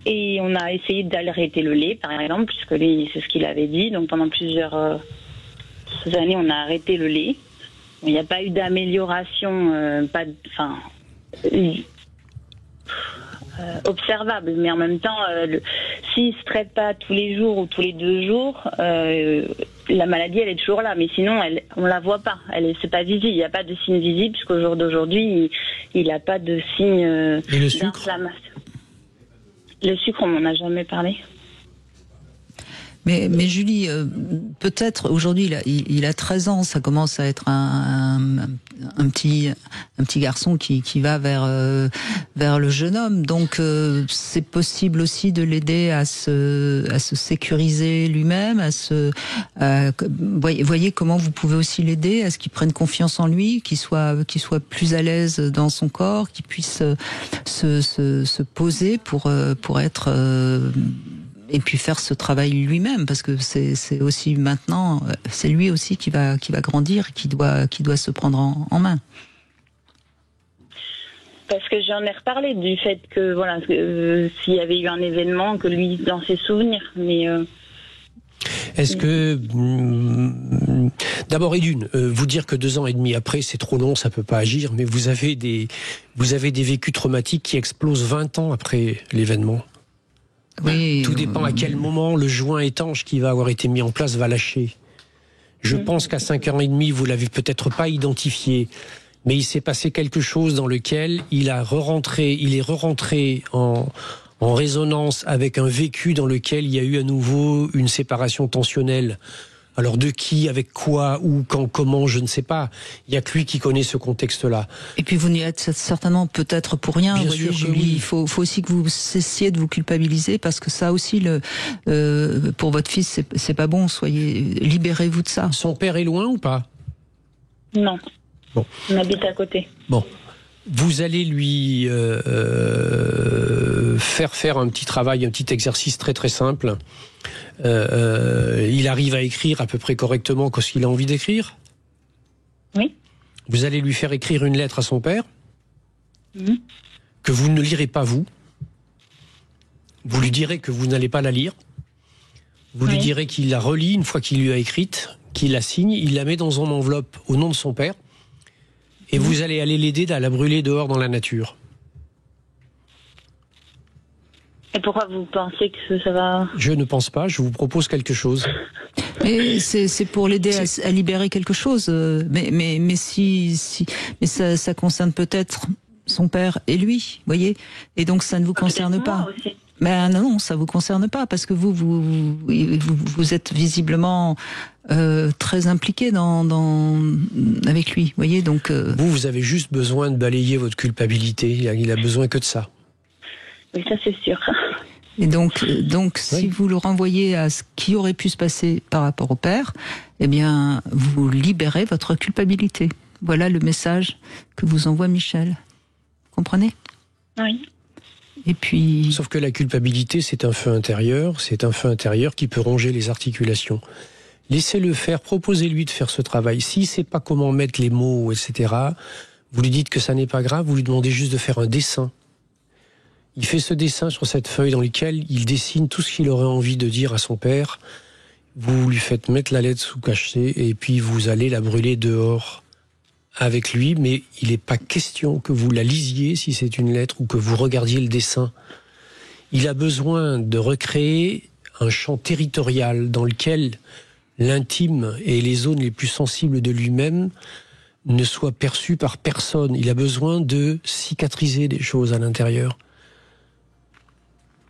et on a essayé d'arrêter le lait, par exemple, puisque c'est ce qu'il avait dit, donc pendant plusieurs années on a arrêté le lait. Il n'y a pas eu d'amélioration, observable, mais en même temps, s'il ne se traite pas tous les jours ou tous les 2 jours, la maladie elle est toujours là, mais sinon on la voit pas, c'est pas visible, il n'y a pas de signe visible puisqu'au jour d'aujourd'hui il n'a pas de signe d'inflammation. Le sucre, on m'en a jamais parlé. Mais Julie, peut-être aujourd'hui il a 13 ans, ça commence à être un petit garçon qui va vers le jeune homme. Donc c'est possible aussi de l'aider à se sécuriser lui-même, voyez comment vous pouvez aussi l'aider à ce qu'il prenne confiance en lui, qu'il soit plus à l'aise dans son corps, qu'il puisse se poser pour être et puis faire ce travail lui-même, parce que c'est aussi maintenant, c'est lui aussi qui va grandir, qui doit se prendre en main. Parce que j'en ai reparlé du fait que voilà, s'il y avait eu un événement, que lui dans ses souvenirs, mais. Est-ce que d'abord vous dire que 2 ans et demi après c'est trop long, ça peut pas agir, mais vous avez des vécus traumatiques qui explosent 20 ans après l'événement. Oui, tout dépend à quel moment le joint étanche qui va avoir été mis en place va lâcher. Je pense qu'à 5 ans et demi, vous l'avez peut-être pas identifié, mais il s'est passé quelque chose dans lequel il est re-rentré en résonance avec un vécu dans lequel il y a eu à nouveau une séparation tensionnelle Alors de qui, avec quoi, où, quand, comment, je ne sais pas. Il n'y a que lui qui connaît ce contexte-là. Et puis vous n'y êtes certainement peut-être pour rien. Bien vous voyez, sûr que Julie, oui. il faut aussi que vous cessiez de vous culpabiliser parce que ça aussi, pour votre fils, c'est pas bon. Libérez-vous de ça. Son père est loin ou pas? Non. Bon. On habite à côté. Bon. Vous allez lui faire un petit travail, un petit exercice très très simple. Il arrive à écrire à peu près correctement ce qu'il a envie d'écrire. Oui. Vous allez lui faire écrire une lettre à son père, que vous ne lirez pas vous. Vous lui direz que vous n'allez pas la lire. Vous lui direz qu'il la relit une fois qu'il lui a écrite, qu'il la signe, il la met dans une enveloppe au nom de son père. Et vous allez aller l'aider à la brûler dehors dans la nature. Et pourquoi vous pensez que ça va... Je ne pense pas, je vous propose quelque chose. Mais c'est pour l'aider à libérer quelque chose. Mais ça concerne peut-être son père et lui, voyez. Et donc ça ne vous concerne pas. Ben non, ça vous concerne pas parce que vous êtes visiblement très impliqué avec lui, voyez. Donc vous avez juste besoin de balayer votre culpabilité. Il a besoin que de ça. Oui, ça c'est sûr. Et donc si vous le renvoyez à ce qui aurait pu se passer par rapport au père, eh bien, vous libérez votre culpabilité. Voilà le message que vous envoie Michel. Vous comprenez? Oui. Et puis... Sauf que la culpabilité, c'est un feu intérieur. C'est un feu intérieur qui peut ronger les articulations. Laissez-le faire, proposez-lui de faire ce travail. S'il ne sait pas comment mettre les mots, etc., vous lui dites que ça n'est pas grave, vous lui demandez juste de faire un dessin. Il fait ce dessin sur cette feuille dans lequel il dessine tout ce qu'il aurait envie de dire à son père. Vous lui faites mettre la lettre sous cachet et puis vous allez la brûler dehors avec lui, mais il n'est pas question que vous la lisiez si c'est une lettre ou que vous regardiez le dessin. Il a besoin de recréer un champ territorial dans lequel l'intime et les zones les plus sensibles de lui-même ne soient perçues par personne. Il a besoin de cicatriser des choses à l'intérieur.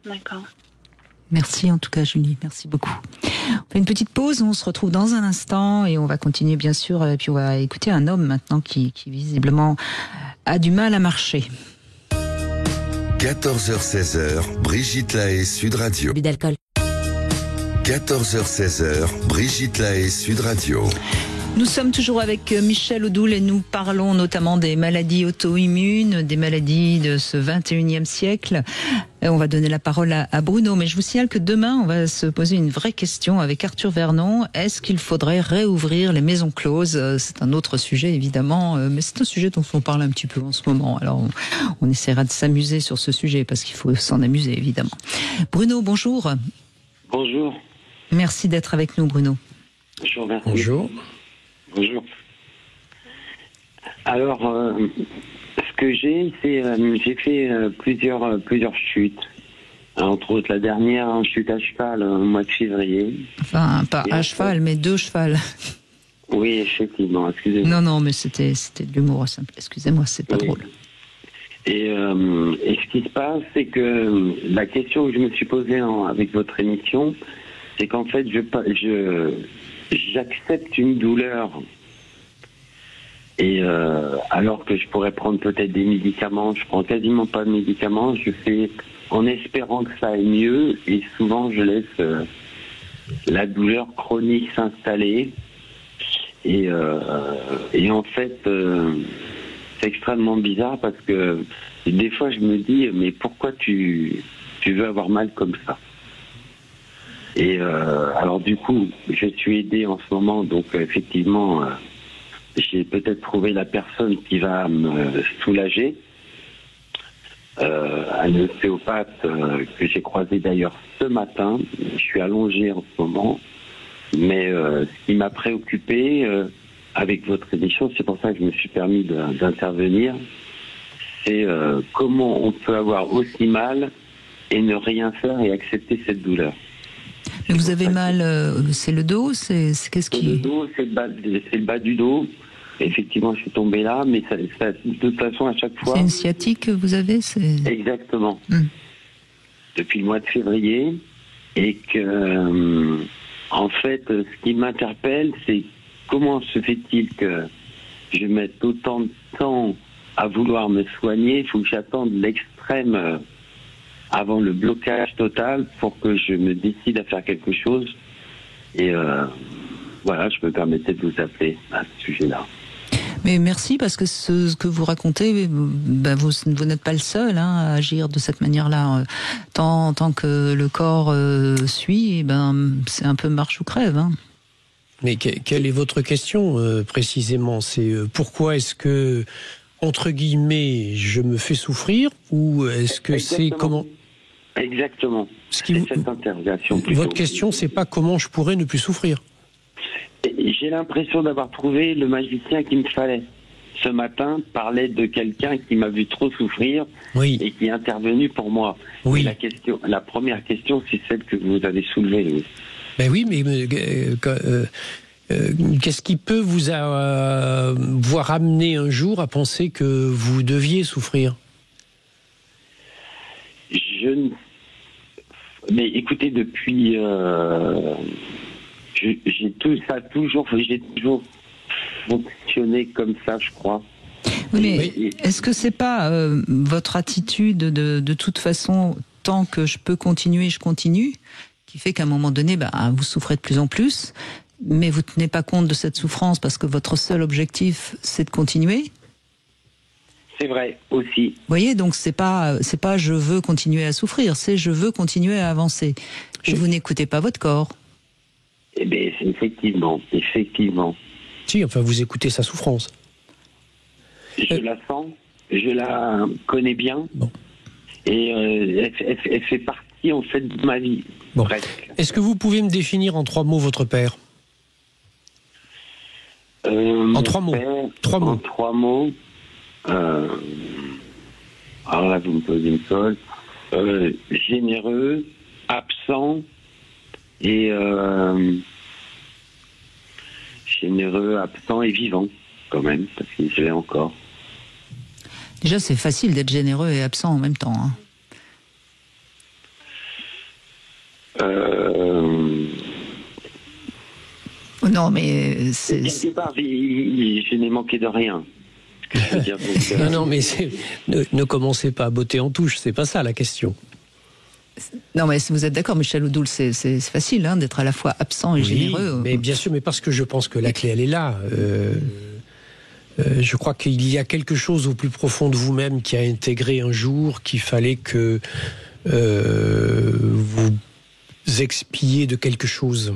D'accord. Merci en tout cas Julie, merci beaucoup. On fait une petite pause, on se retrouve dans un instant et on va continuer bien sûr, et puis on va écouter un homme maintenant qui visiblement a du mal à marcher. 14h-16h, Brigitte Lahaie, Sud Radio. Abus d'alcool. 14h-16h, Brigitte Lahaie, Sud Radio. Nous sommes toujours avec Michel Odoul et nous parlons notamment des maladies auto-immunes, des maladies de ce 21e siècle. On va donner la parole à Bruno, mais je vous signale que demain, on va se poser une vraie question avec Arthur Vernon. Est-ce qu'il faudrait réouvrir les maisons closes? C'est un autre sujet, évidemment, mais c'est un sujet dont on parle un petit peu en ce moment. Alors, on essaiera de s'amuser sur ce sujet, parce qu'il faut s'en amuser, évidemment. Bruno, bonjour. Bonjour. Merci d'être avec nous, Bruno. Je vous remercie. Bonjour. Bonjour. Alors, ce que j'ai, c'est j'ai fait plusieurs chutes. Entre autres, la dernière, chute à cheval au mois de février. Enfin, pas à cheval, mais deux chevals. Oui, effectivement, excusez-moi. Non, mais c'était de l'humour simple. Excusez-moi, c'est pas drôle. Et ce qui se passe, c'est que la question que je me suis posée avec votre émission, c'est qu'en fait, j'accepte une douleur, et alors que je pourrais prendre peut-être des médicaments, je prends quasiment pas de médicaments, je fais en espérant que ça aille mieux, et souvent je laisse la douleur chronique s'installer, et en fait c'est extrêmement bizarre parce que des fois je me dis mais pourquoi tu veux avoir mal comme ça? Et alors du coup, je suis aidé en ce moment, donc effectivement, j'ai peut-être trouvé la personne qui va me soulager. Un ostéopathe que j'ai croisé d'ailleurs ce matin. Je suis allongé en ce moment, mais ce qui m'a préoccupé avec votre émission, c'est pour ça que je me suis permis d'intervenir, c'est comment on peut avoir aussi mal et ne rien faire et accepter cette douleur. Mais vous avez mal, c'est le dos, c'est qu'est-ce qui... Le dos, c'est le bas du dos. Effectivement, je suis tombé là, mais ça, de toute façon, à chaque fois... C'est une sciatique que vous avez, Exactement. Depuis le mois de février, et que, En fait, ce qui m'interpelle, c'est comment se fait-il que je mette autant de temps à vouloir me soigner? Il faut que j'attende l'extrême avant le blocage total pour que je me décide à faire quelque chose. Et voilà, je me permettais de vous appeler à ce sujet-là. Mais merci, parce que ce que vous racontez, vous n'êtes pas le seul à agir de cette manière-là. Tant que le corps suit, c'est un peu marche ou crève. Hein. Mais quelle est votre question précisément? C'est pourquoi est-ce que, entre guillemets, je me fais souffrir, ou est-ce que c'est comment? Exactement. C'est cette interrogation. Votre question, c'est pas comment je pourrais ne plus souffrir? J'ai l'impression d'avoir trouvé le magicien qu'il me fallait. Ce matin, parlait de quelqu'un qui m'a vu trop souffrir, oui, et qui est intervenu pour moi. Oui. Et la première question, c'est celle que vous avez soulevée. Ben oui, mais qu'est-ce qui peut vous avoir amené un jour à penser que vous deviez souffrir? Mais écoutez, depuis... j'ai toujours fonctionné comme ça, je crois. Oui, mais est-ce que c'est pas votre attitude de toute façon, tant que je peux continuer, je continue, qui fait qu'à un moment donné, vous souffrez de plus en plus, mais vous tenez pas compte de cette souffrance parce que votre seul objectif, c'est de continuer? C'est vrai, aussi. Vous voyez, donc c'est pas je veux continuer à souffrir, c'est je veux continuer à avancer. Et vous n'écoutez pas votre corps. Eh bien, effectivement. Si, enfin, vous écoutez sa souffrance. Je la sens, je la connais bien, bon. Et elle fait partie, en fait, de ma vie. Bon. Presque. Est-ce que vous pouvez me définir en 3 mots votre père? En 3 mots. Père, 3 mots. En 3 mots. Alors là, vous me posez une colle. Généreux, absent et généreux, absent et vivant, quand même, parce que je l'ai encore. Déjà, c'est facile d'être généreux et absent en même temps. Hein. Non, mais c'est... Quelque part, je n'ai manqué de rien. Je veux dire, donc, Non, mais ne commencez pas à botter en touche, c'est pas ça la question. Non, mais si vous êtes d'accord, Michel Oudoul, c'est facile d'être à la fois absent et généreux. Mais bien sûr, mais parce que je pense que la clé, elle est là. Je crois qu'il y a quelque chose au plus profond de vous-même qui a intégré un jour qu'il fallait que vous expiez de quelque chose.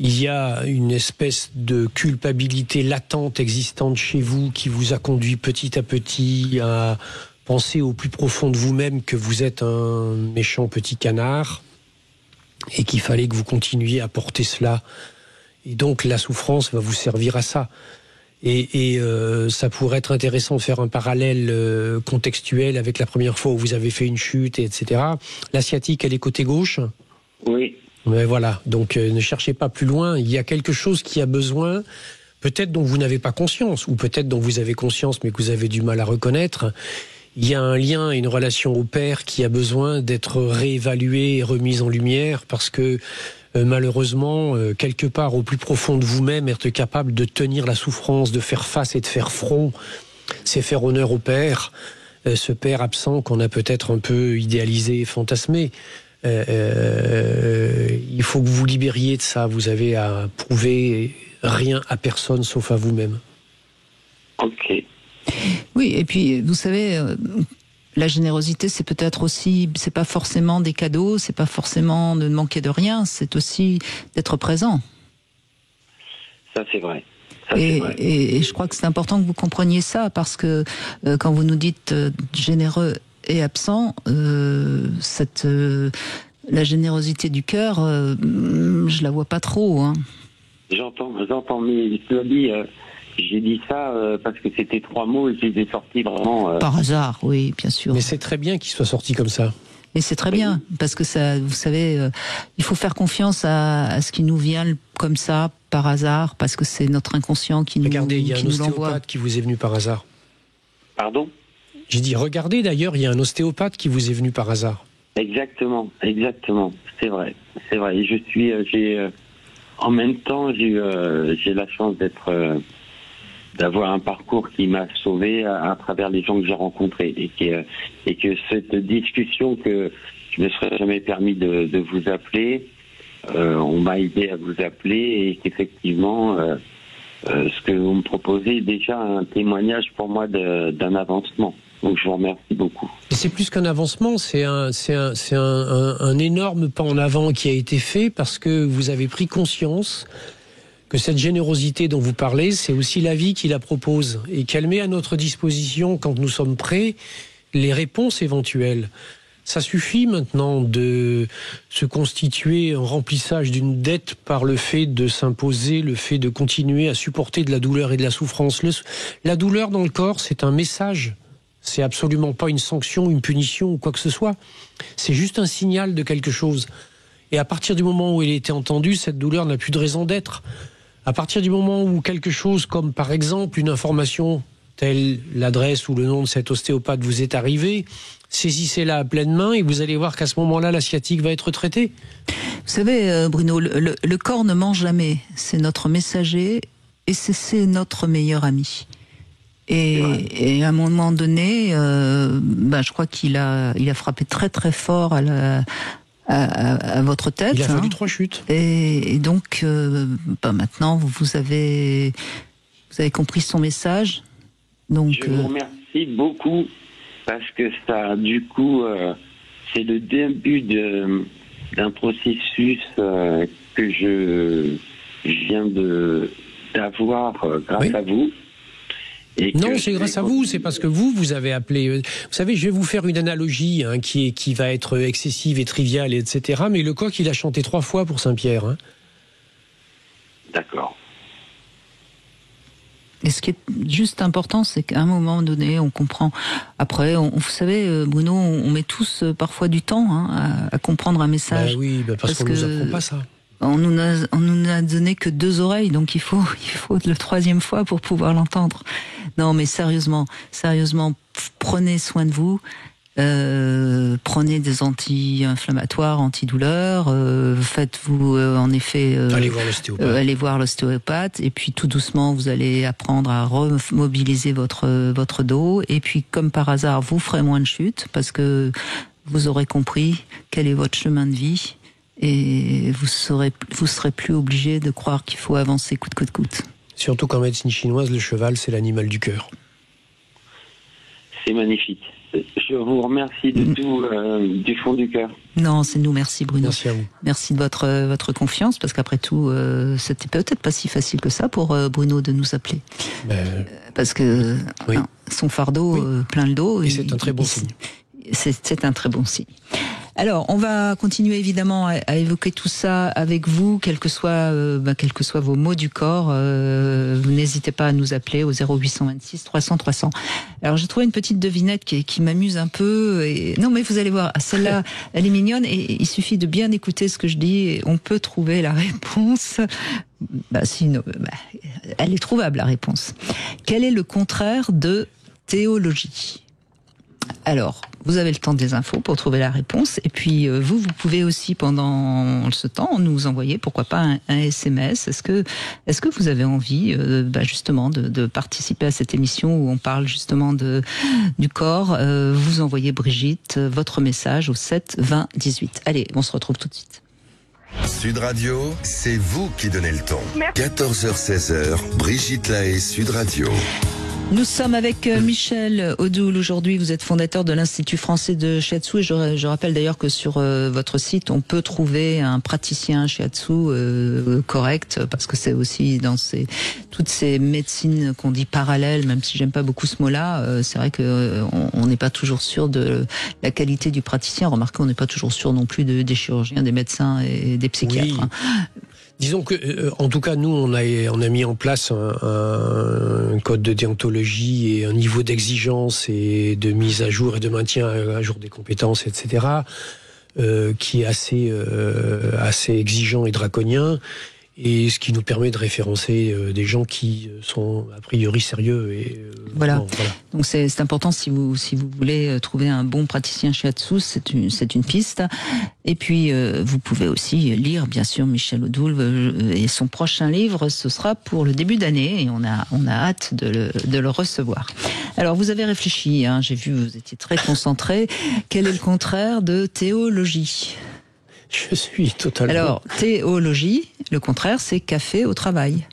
Il y a une espèce de culpabilité latente existante chez vous qui vous a conduit petit à petit à penser au plus profond de vous-même que vous êtes un méchant petit canard et qu'il fallait que vous continuiez à porter cela. Et donc la souffrance va vous servir à ça. Et ça pourrait être intéressant de faire un parallèle contextuel avec la première fois où vous avez fait une chute, etc. La sciatique, elle est côté gauche? Oui. Mais voilà, donc ne cherchez pas plus loin. Il y a quelque chose qui a besoin, peut-être dont vous n'avez pas conscience, ou peut-être dont vous avez conscience mais que vous avez du mal à reconnaître. Il y a un lien et une relation au père qui a besoin d'être réévaluée et remise en lumière parce que malheureusement, quelque part au plus profond de vous-même, être capable de tenir la souffrance, de faire face et de faire front, c'est faire honneur au père, ce père absent qu'on a peut-être un peu idéalisé et fantasmé. Il faut que vous libériez de ça. Vous avez à prouver rien à personne sauf à vous-même. Ok. Oui, et puis vous savez, la générosité, c'est peut-être aussi, c'est pas forcément des cadeaux, c'est pas forcément de ne manquer de rien, c'est aussi d'être présent. Ça, c'est vrai. Et je crois que c'est important que vous compreniez ça, parce que quand vous nous dites généreux et absent, la générosité du cœur, je la vois pas trop. Hein. J'entends, mais je te dis, j'ai dit ça parce que c'était 3 mots et je les ai sortis vraiment... Par hasard, oui, bien sûr. Mais c'est très bien qu'il soit sorti comme ça. Mais c'est très bien, parce que ça, vous savez, il faut faire confiance à ce qui nous vient comme ça, par hasard, parce que c'est notre inconscient qui nous l'envoie. Regardez, il y a un ostéopathe qui vous est venu par hasard. Pardon ? J'ai dit, regardez d'ailleurs, il y a un ostéopathe qui vous est venu par hasard. Exactement. C'est vrai. Et je suis, en même temps, j'ai la chance d'avoir un parcours qui m'a sauvé à travers les gens que j'ai rencontrés et que cette discussion que je me serais jamais permis de vous appeler, on m'a aidé à vous appeler et qu'effectivement, ce que vous me proposez est déjà un témoignage pour moi d'un avancement. Donc je vous remercie beaucoup. Et c'est plus qu'un avancement, c'est un énorme pas en avant qui a été fait parce que vous avez pris conscience que cette générosité dont vous parlez, c'est aussi la vie qui la propose et qu'elle met à notre disposition, quand nous sommes prêts, les réponses éventuelles. Ça suffit maintenant de se constituer en remplissage d'une dette par le fait de s'imposer, le fait de continuer à supporter de la douleur et de la souffrance. La douleur dans le corps, c'est un message. C'est absolument pas une sanction, une punition ou quoi que ce soit. C'est juste un signal de quelque chose. Et à partir du moment où elle a été entendue, cette douleur n'a plus de raison d'être. À partir du moment où quelque chose comme par exemple une information telle l'adresse ou le nom de cet ostéopathe vous est arrivé, saisissez-la à pleine main et vous allez voir qu'à ce moment-là, la sciatique va être traitée. Vous savez, Bruno, le corps ne ment jamais. C'est notre messager et c'est notre meilleur ami. Et à un moment donné, je crois qu'il a frappé très très fort à votre tête. Il a fallu 3 chutes. Et donc, maintenant, vous avez compris son message. Donc, je vous remercie beaucoup parce que ça, du coup, c'est le début d'un processus que je viens d'avoir grâce à vous. Non, c'est grâce à vous, c'est parce que vous avez appelé. Vous savez, je vais vous faire une analogie qui va être excessive et triviale, etc. Mais le coq, il a chanté 3 fois pour Saint-Pierre. Hein. D'accord. Et ce qui est juste important, c'est qu'à un moment donné, on comprend. Après, vous savez, Bruno, on met tous parfois du temps à comprendre un message. Oui, parce qu'on ne nous apprend pas ça. On nous a donné que 2 oreilles, donc il faut le 3e fois pour pouvoir l'entendre. Non, mais sérieusement, prenez soin de vous. Prenez des anti-inflammatoires, antidouleurs. Faites-vous en effet allez voir l'ostéopathe. Et puis tout doucement, vous allez apprendre à remobiliser votre dos. Et puis comme par hasard, vous ferez moins de chutes parce que vous aurez compris quel est votre chemin de vie. Et vous serez plus obligé de croire qu'il faut avancer coûte que coûte. Surtout qu'en médecine chinoise, le cheval, c'est l'animal du cœur. C'est magnifique. Je vous remercie de tout, du fond du cœur. Non, c'est nous, merci Bruno. Merci à vous. Merci de votre confiance, parce qu'après tout, c'était peut-être pas si facile que ça pour Bruno de nous appeler. Parce que son fardeau plein le dos. Et c'est un très bon signe. C'est un très bon signe. Alors, on va continuer évidemment à évoquer tout ça avec vous, quels que soient vos maux du corps. Vous n'hésitez pas à nous appeler au 0826 300 300. Alors, j'ai trouvé une petite devinette qui m'amuse un peu. Non, mais vous allez voir, celle-là, elle est mignonne et il suffit de bien écouter ce que je dis et on peut trouver la réponse. Elle est trouvable, la réponse. Quel est le contraire de théologie ? Alors, vous avez le temps des infos pour trouver la réponse. Et puis, vous pouvez aussi, pendant ce temps, nous envoyer, pourquoi pas, un SMS. Est-ce que vous avez envie, justement, de participer à cette émission où on parle justement du corps ? Vous envoyez, Brigitte, votre message au 7 20 18. Allez, on se retrouve tout de suite. Sud Radio, c'est vous qui donnez le ton. 14h-16h, Brigitte Lahaie, Sud Radio. Nous sommes avec Michel Odoul. Aujourd'hui, vous êtes fondateur de l'Institut français de shiatsu. Et je rappelle d'ailleurs que sur votre site, on peut trouver un praticien shiatsu correct, parce que c'est aussi dans toutes ces médecines qu'on dit parallèles, même si j'aime pas beaucoup ce mot-là, c'est vrai que on n'est pas toujours sûr de la qualité du praticien. Remarquez, on n'est pas toujours sûr non plus des chirurgiens, des médecins et des psychiatres. Oui. Disons que, en tout cas, nous, on a mis en place un code de déontologie et un niveau d'exigence et de mise à jour et de maintien à jour des compétences, etc., qui est assez exigeant et draconien. et ce qui nous permet de référencer des gens qui sont a priori sérieux. Et, voilà. Donc c'est important si vous voulez trouver un bon praticien shiatsu, c'est une piste. Et puis vous pouvez aussi lire bien sûr Michel Odoulve et son prochain livre, ce sera pour le début d'année et on a hâte de le recevoir. Alors vous avez réfléchi, hein, j'ai vu vous étiez très concentré. Quel est le contraire de théologie ? Je suis totalement... Alors, théologie, le contraire, c'est café au travail.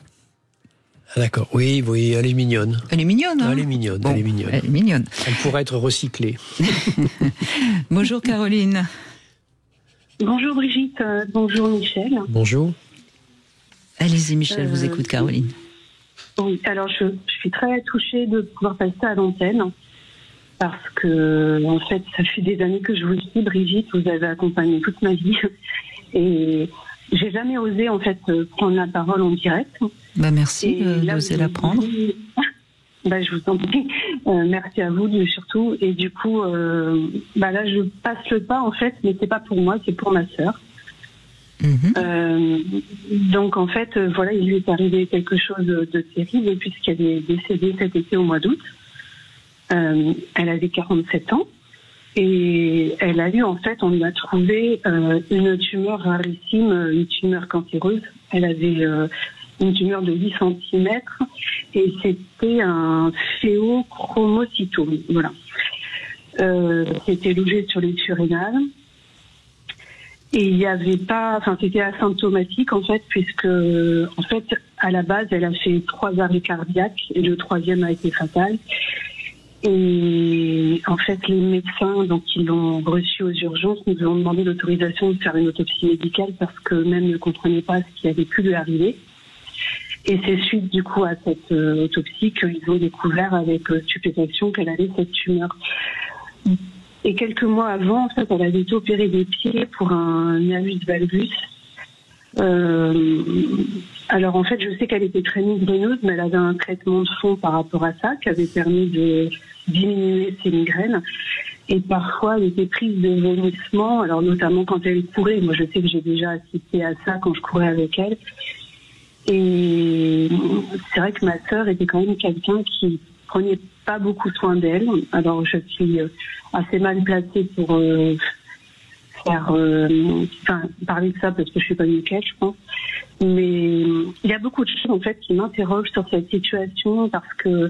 Ah d'accord, oui, elle est mignonne. Elle est mignonne, hein ? Elle est mignonne, bon, elle est mignonne. Elle est mignonne. Elle pourrait être recyclée. Bonjour Caroline. Bonjour Brigitte, bonjour Michel. Bonjour. Allez-y Michel, vous écoute Caroline. Oui, alors je suis très touchée de pouvoir passer à l'antenne. Parce que, en fait, ça fait des années que je vous suis, Brigitte, vous avez accompagné toute ma vie. Et j'ai jamais osé, en fait, prendre la parole en direct. Merci d'oser la prendre. Je vous en prie. Merci à vous, surtout. Et du coup, là, je passe le pas, en fait, mais c'est pas pour moi, c'est pour ma sœur. Donc, en fait, il lui est arrivé quelque chose de terrible, puisqu'elle est décédée cet été au mois d'août. Elle avait 47 ans et elle a eu, en fait, on lui a trouvé une tumeur rarissime, une tumeur cancéreuse. Elle avait une tumeur de 8 cm et c'était un phéochromocytome. Voilà. C'était logé sur les surrénales. Et il n'y avait pas, c'était asymptomatique en fait, puisque en fait, à la base, elle a fait 3 arrêts cardiaques et le 3e a été fatal. Et en fait, les médecins qui l'ont reçu aux urgences nous ont demandé l'autorisation de faire une autopsie médicale parce qu'eux-mêmes ne comprenaient pas ce qui avait pu lui arriver. Et c'est suite du coup à cette autopsie qu'ils ont découvert avec stupéfaction qu'elle avait cette tumeur. Et quelques mois avant, en fait, elle avait été opérée des pieds pour un nervus valgus. Alors en fait, je sais qu'elle était très migraineuse, mais elle avait un traitement de fond par rapport à ça qui avait permis de diminuer ses migraines. Et parfois, elle était prise de vomissements, alors notamment quand elle courait. Moi, je sais que j'ai déjà assisté à ça quand je courais avec elle. Et c'est vrai que ma sœur était quand même quelqu'un qui prenait pas beaucoup soin d'elle. Alors je suis assez mal placée pour parler de ça parce que je suis pas nickel, je pense. Mais il y a beaucoup de choses en fait qui m'interrogent sur cette situation parce que,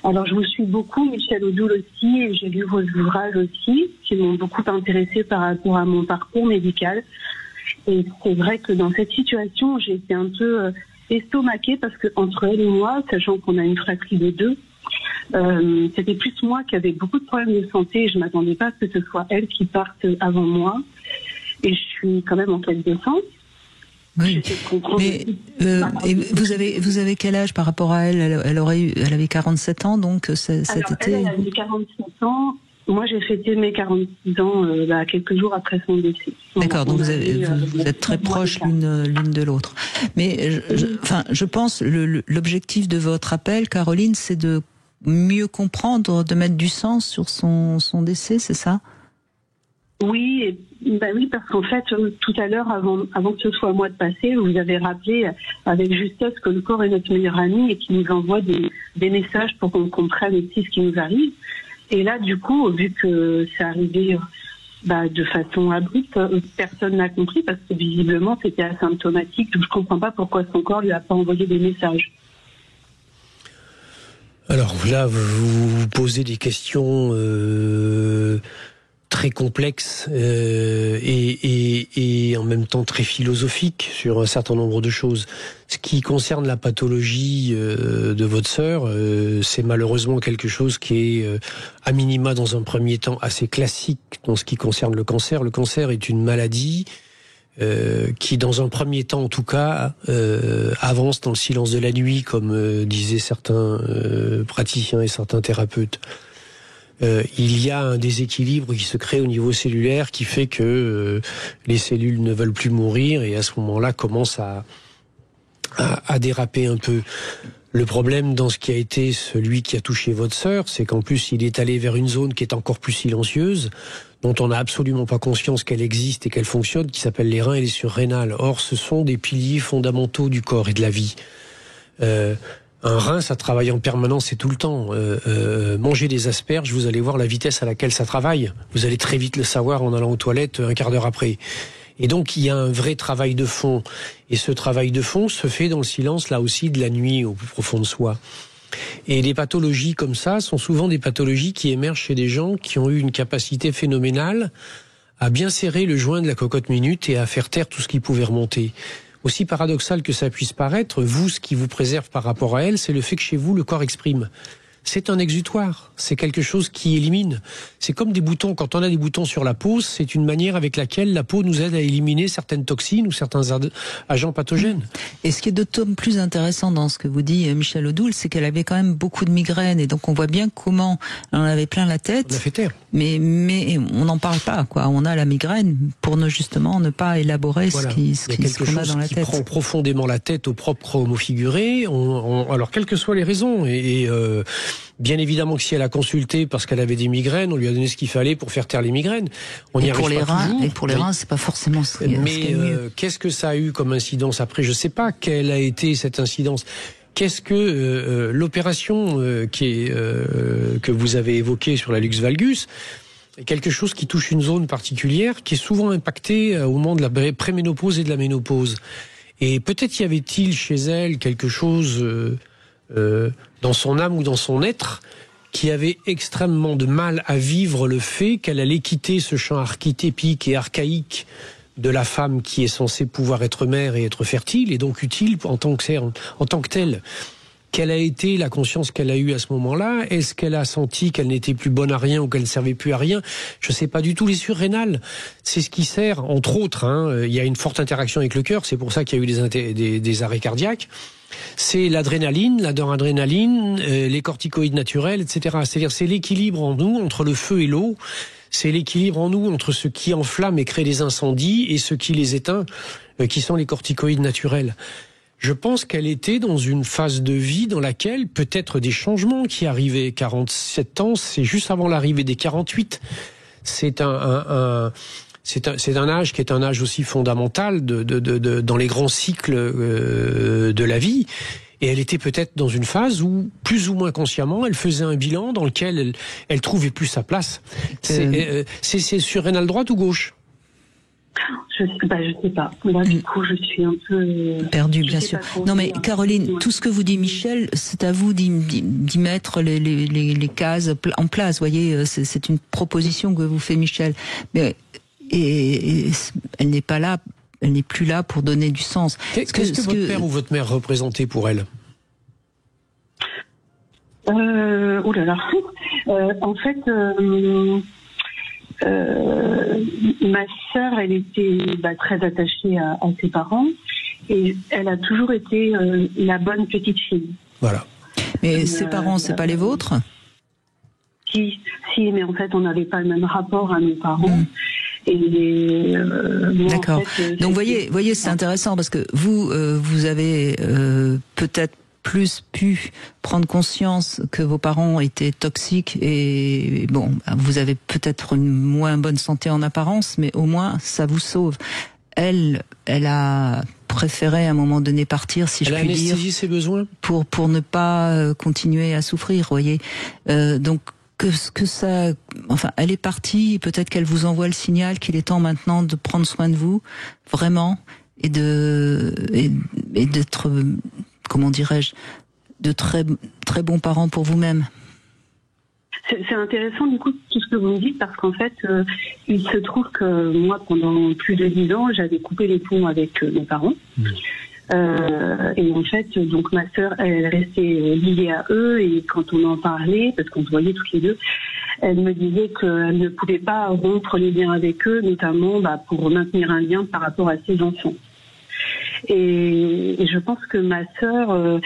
alors je vous suis beaucoup, Michel Odoulve aussi, et j'ai lu vos ouvrages aussi qui m'ont beaucoup intéressée par rapport à mon parcours médical. Et c'est vrai que dans cette situation, j'ai été un peu estomaquée parce que entre elle et moi, sachant qu'on a une fratrie de 2, c'était plus moi qui avait beaucoup de problèmes de santé et je m'attendais pas à ce que ce soit elle qui parte avant moi. Et je suis quand même en quête de sens. Oui. Mais et vous avez quel âge par rapport à elle? Elle avait 47 ans, donc cet été. Elle avait 47 ans. Moi, j'ai fêté mes 46 ans quelques jours après son décès. D'accord, donc vous êtes très proches l'une de l'autre. Mais je pense l'objectif de votre appel, Caroline, c'est de mieux comprendre, de mettre du sens sur son décès, c'est ça? Oui, oui, parce qu'en fait, tout à l'heure, avant que ce soit à moi de passer, vous avez rappelé avec justesse que le corps est notre meilleur ami et qu'il nous envoie des messages pour qu'on comprenne aussi ce qui nous arrive. Et là, du coup, vu que c'est arrivé de façon abrupte, personne n'a compris parce que visiblement c'était asymptomatique. Donc je comprends pas pourquoi son corps lui a pas envoyé des messages. Alors là, vous posez des questions très complexes et en même temps très philosophiques sur un certain nombre de choses. Ce qui concerne la pathologie de votre sœur, c'est malheureusement quelque chose qui est à minima dans un premier temps assez classique dans ce qui concerne le cancer. Le cancer est une maladie qui, dans un premier temps en tout cas, avance dans le silence de la nuit, comme disaient certains praticiens et certains thérapeutes. Il y a un déséquilibre qui se crée au niveau cellulaire qui fait que les cellules ne veulent plus mourir et à ce moment-là commencent à déraper un peu. Le problème dans ce qui a été celui qui a touché votre sœur, c'est qu'en plus il est allé vers une zone qui est encore plus silencieuse, dont on n'a absolument pas conscience qu'elle existe et qu'elle fonctionne, qui s'appelle les reins et les surrénales. Or, ce sont des piliers fondamentaux du corps et de la vie. Un rein, ça travaille en permanence et tout le temps. Manger des asperges, vous allez voir la vitesse à laquelle ça travaille. Vous allez très vite le savoir en allant aux toilettes un quart d'heure après. Et donc, il y a un vrai travail de fond. Et ce travail de fond se fait dans le silence, là aussi, de la nuit, au plus profond de soi. Et les pathologies comme ça sont souvent des pathologies qui émergent chez des gens qui ont eu une capacité phénoménale à bien serrer le joint de la cocotte minute et à faire taire tout ce qui pouvait remonter. Aussi paradoxal que ça puisse paraître, vous, ce qui vous préserve par rapport à elle, c'est le fait que chez vous, le corps exprime. C'est un exutoire, c'est quelque chose qui élimine. C'est comme des boutons, quand on a des boutons sur la peau, c'est une manière avec laquelle la peau nous aide à éliminer certaines toxines ou certains agents pathogènes. Et ce qui est d'autant plus intéressant dans ce que vous dit Michel Odoul, c'est qu'elle avait quand même beaucoup de migraines, et donc on voit bien comment elle en avait plein la tête. On a fait taire. Mais on n'en parle pas, quoi. On a la migraine pour justement ne pas élaborer voilà. ce qu'on a dans la tête. Qui prend profondément la tête au propre homo figuré. Alors quelles que soient les raisons, bien évidemment que si elle a consulté parce qu'elle avait des migraines, on lui a donné ce qu'il fallait pour faire taire les migraines. On y arrive pas toujours. Et pour les reins, c'est pas forcément ce qui est mieux. Qu'est-ce que ça a eu comme incidence après? Je sais pas quelle a été cette incidence. Qu'est-ce que l'opération que vous avez évoquée sur la luxe valgus, est quelque chose qui touche une zone particulière qui est souvent impactée au moment de la préménopause et de la ménopause. Et peut-être y avait-il chez elle quelque chose dans son âme ou dans son être qui avait extrêmement de mal à vivre le fait qu'elle allait quitter ce champ archétypique et archaïque de la femme qui est censée pouvoir être mère et être fertile, et donc utile en tant que telle. Quelle a été la conscience qu'elle a eue à ce moment-là? Est-ce qu'elle a senti qu'elle n'était plus bonne à rien ou qu'elle ne servait plus à rien? Je ne sais pas du tout. Les surrénales, c'est ce qui sert, entre autres, il y a une forte interaction avec le cœur, c'est pour ça qu'il y a eu des arrêts cardiaques. C'est l'adrénaline, la noradrénaline, les corticoïdes naturels, etc. C'est-à-dire c'est l'équilibre en nous entre le feu et l'eau. C'est l'équilibre en nous entre ce qui enflamme et crée des incendies et ce qui les éteint, qui sont les corticoïdes naturels. Je pense qu'elle était dans une phase de vie dans laquelle peut-être des changements qui arrivaient. 47 ans, c'est juste avant l'arrivée des 48. C'est un âge qui est un âge aussi fondamental dans les grands cycles de la vie. Et elle était peut-être dans une phase où, plus ou moins consciemment, elle faisait un bilan dans lequel elle trouvait plus sa place. C'est surrénale droite ou gauche? Je sais pas. Moi, du coup, je suis un peu perdue, bien sûr. Non, mais Caroline, tout ce que vous dit Michel, c'est à vous d'y mettre les cases en place. Vous voyez, c'est une proposition que vous fait Michel. Mais et elle n'est pas là. Elle n'est plus là pour donner du sens. Qu'est-ce que votre père ou votre mère représentait pour elle? Oh là là. En fait, ma sœur, elle était très attachée à ses parents et elle a toujours été la bonne petite fille. Voilà. Mais ses parents, c'est pas les vôtres? Si, mais en fait, on n'avait pas le même rapport à nos parents. D'accord. Donc voyez, c'est intéressant parce que vous avez peut-être plus pu prendre conscience que vos parents étaient toxiques et bon, vous avez peut-être une moins bonne santé en apparence, mais au moins ça vous sauve. Elle a préféré à un moment donné partir, si je puis dire. Elle a anesthésié ses besoins pour ne pas continuer à souffrir, voyez. Donc que ça, enfin, elle est partie. Peut-être qu'elle vous envoie le signal qu'il est temps maintenant de prendre soin de vous, vraiment, et d'être, comment dirais-je, de très très bons parents pour vous-même. C'est intéressant du coup tout ce que vous me dites parce qu'en fait, il se trouve que moi, pendant plus de 10 ans, j'avais coupé les ponts avec mes parents. Et en fait, donc ma sœur, elle restait liée à eux et quand on en parlait, parce qu'on se voyait toutes les deux, elle me disait qu'elle ne pouvait pas rompre les liens avec eux, notamment pour maintenir un lien par rapport à ses enfants. Et je pense que ma sœur,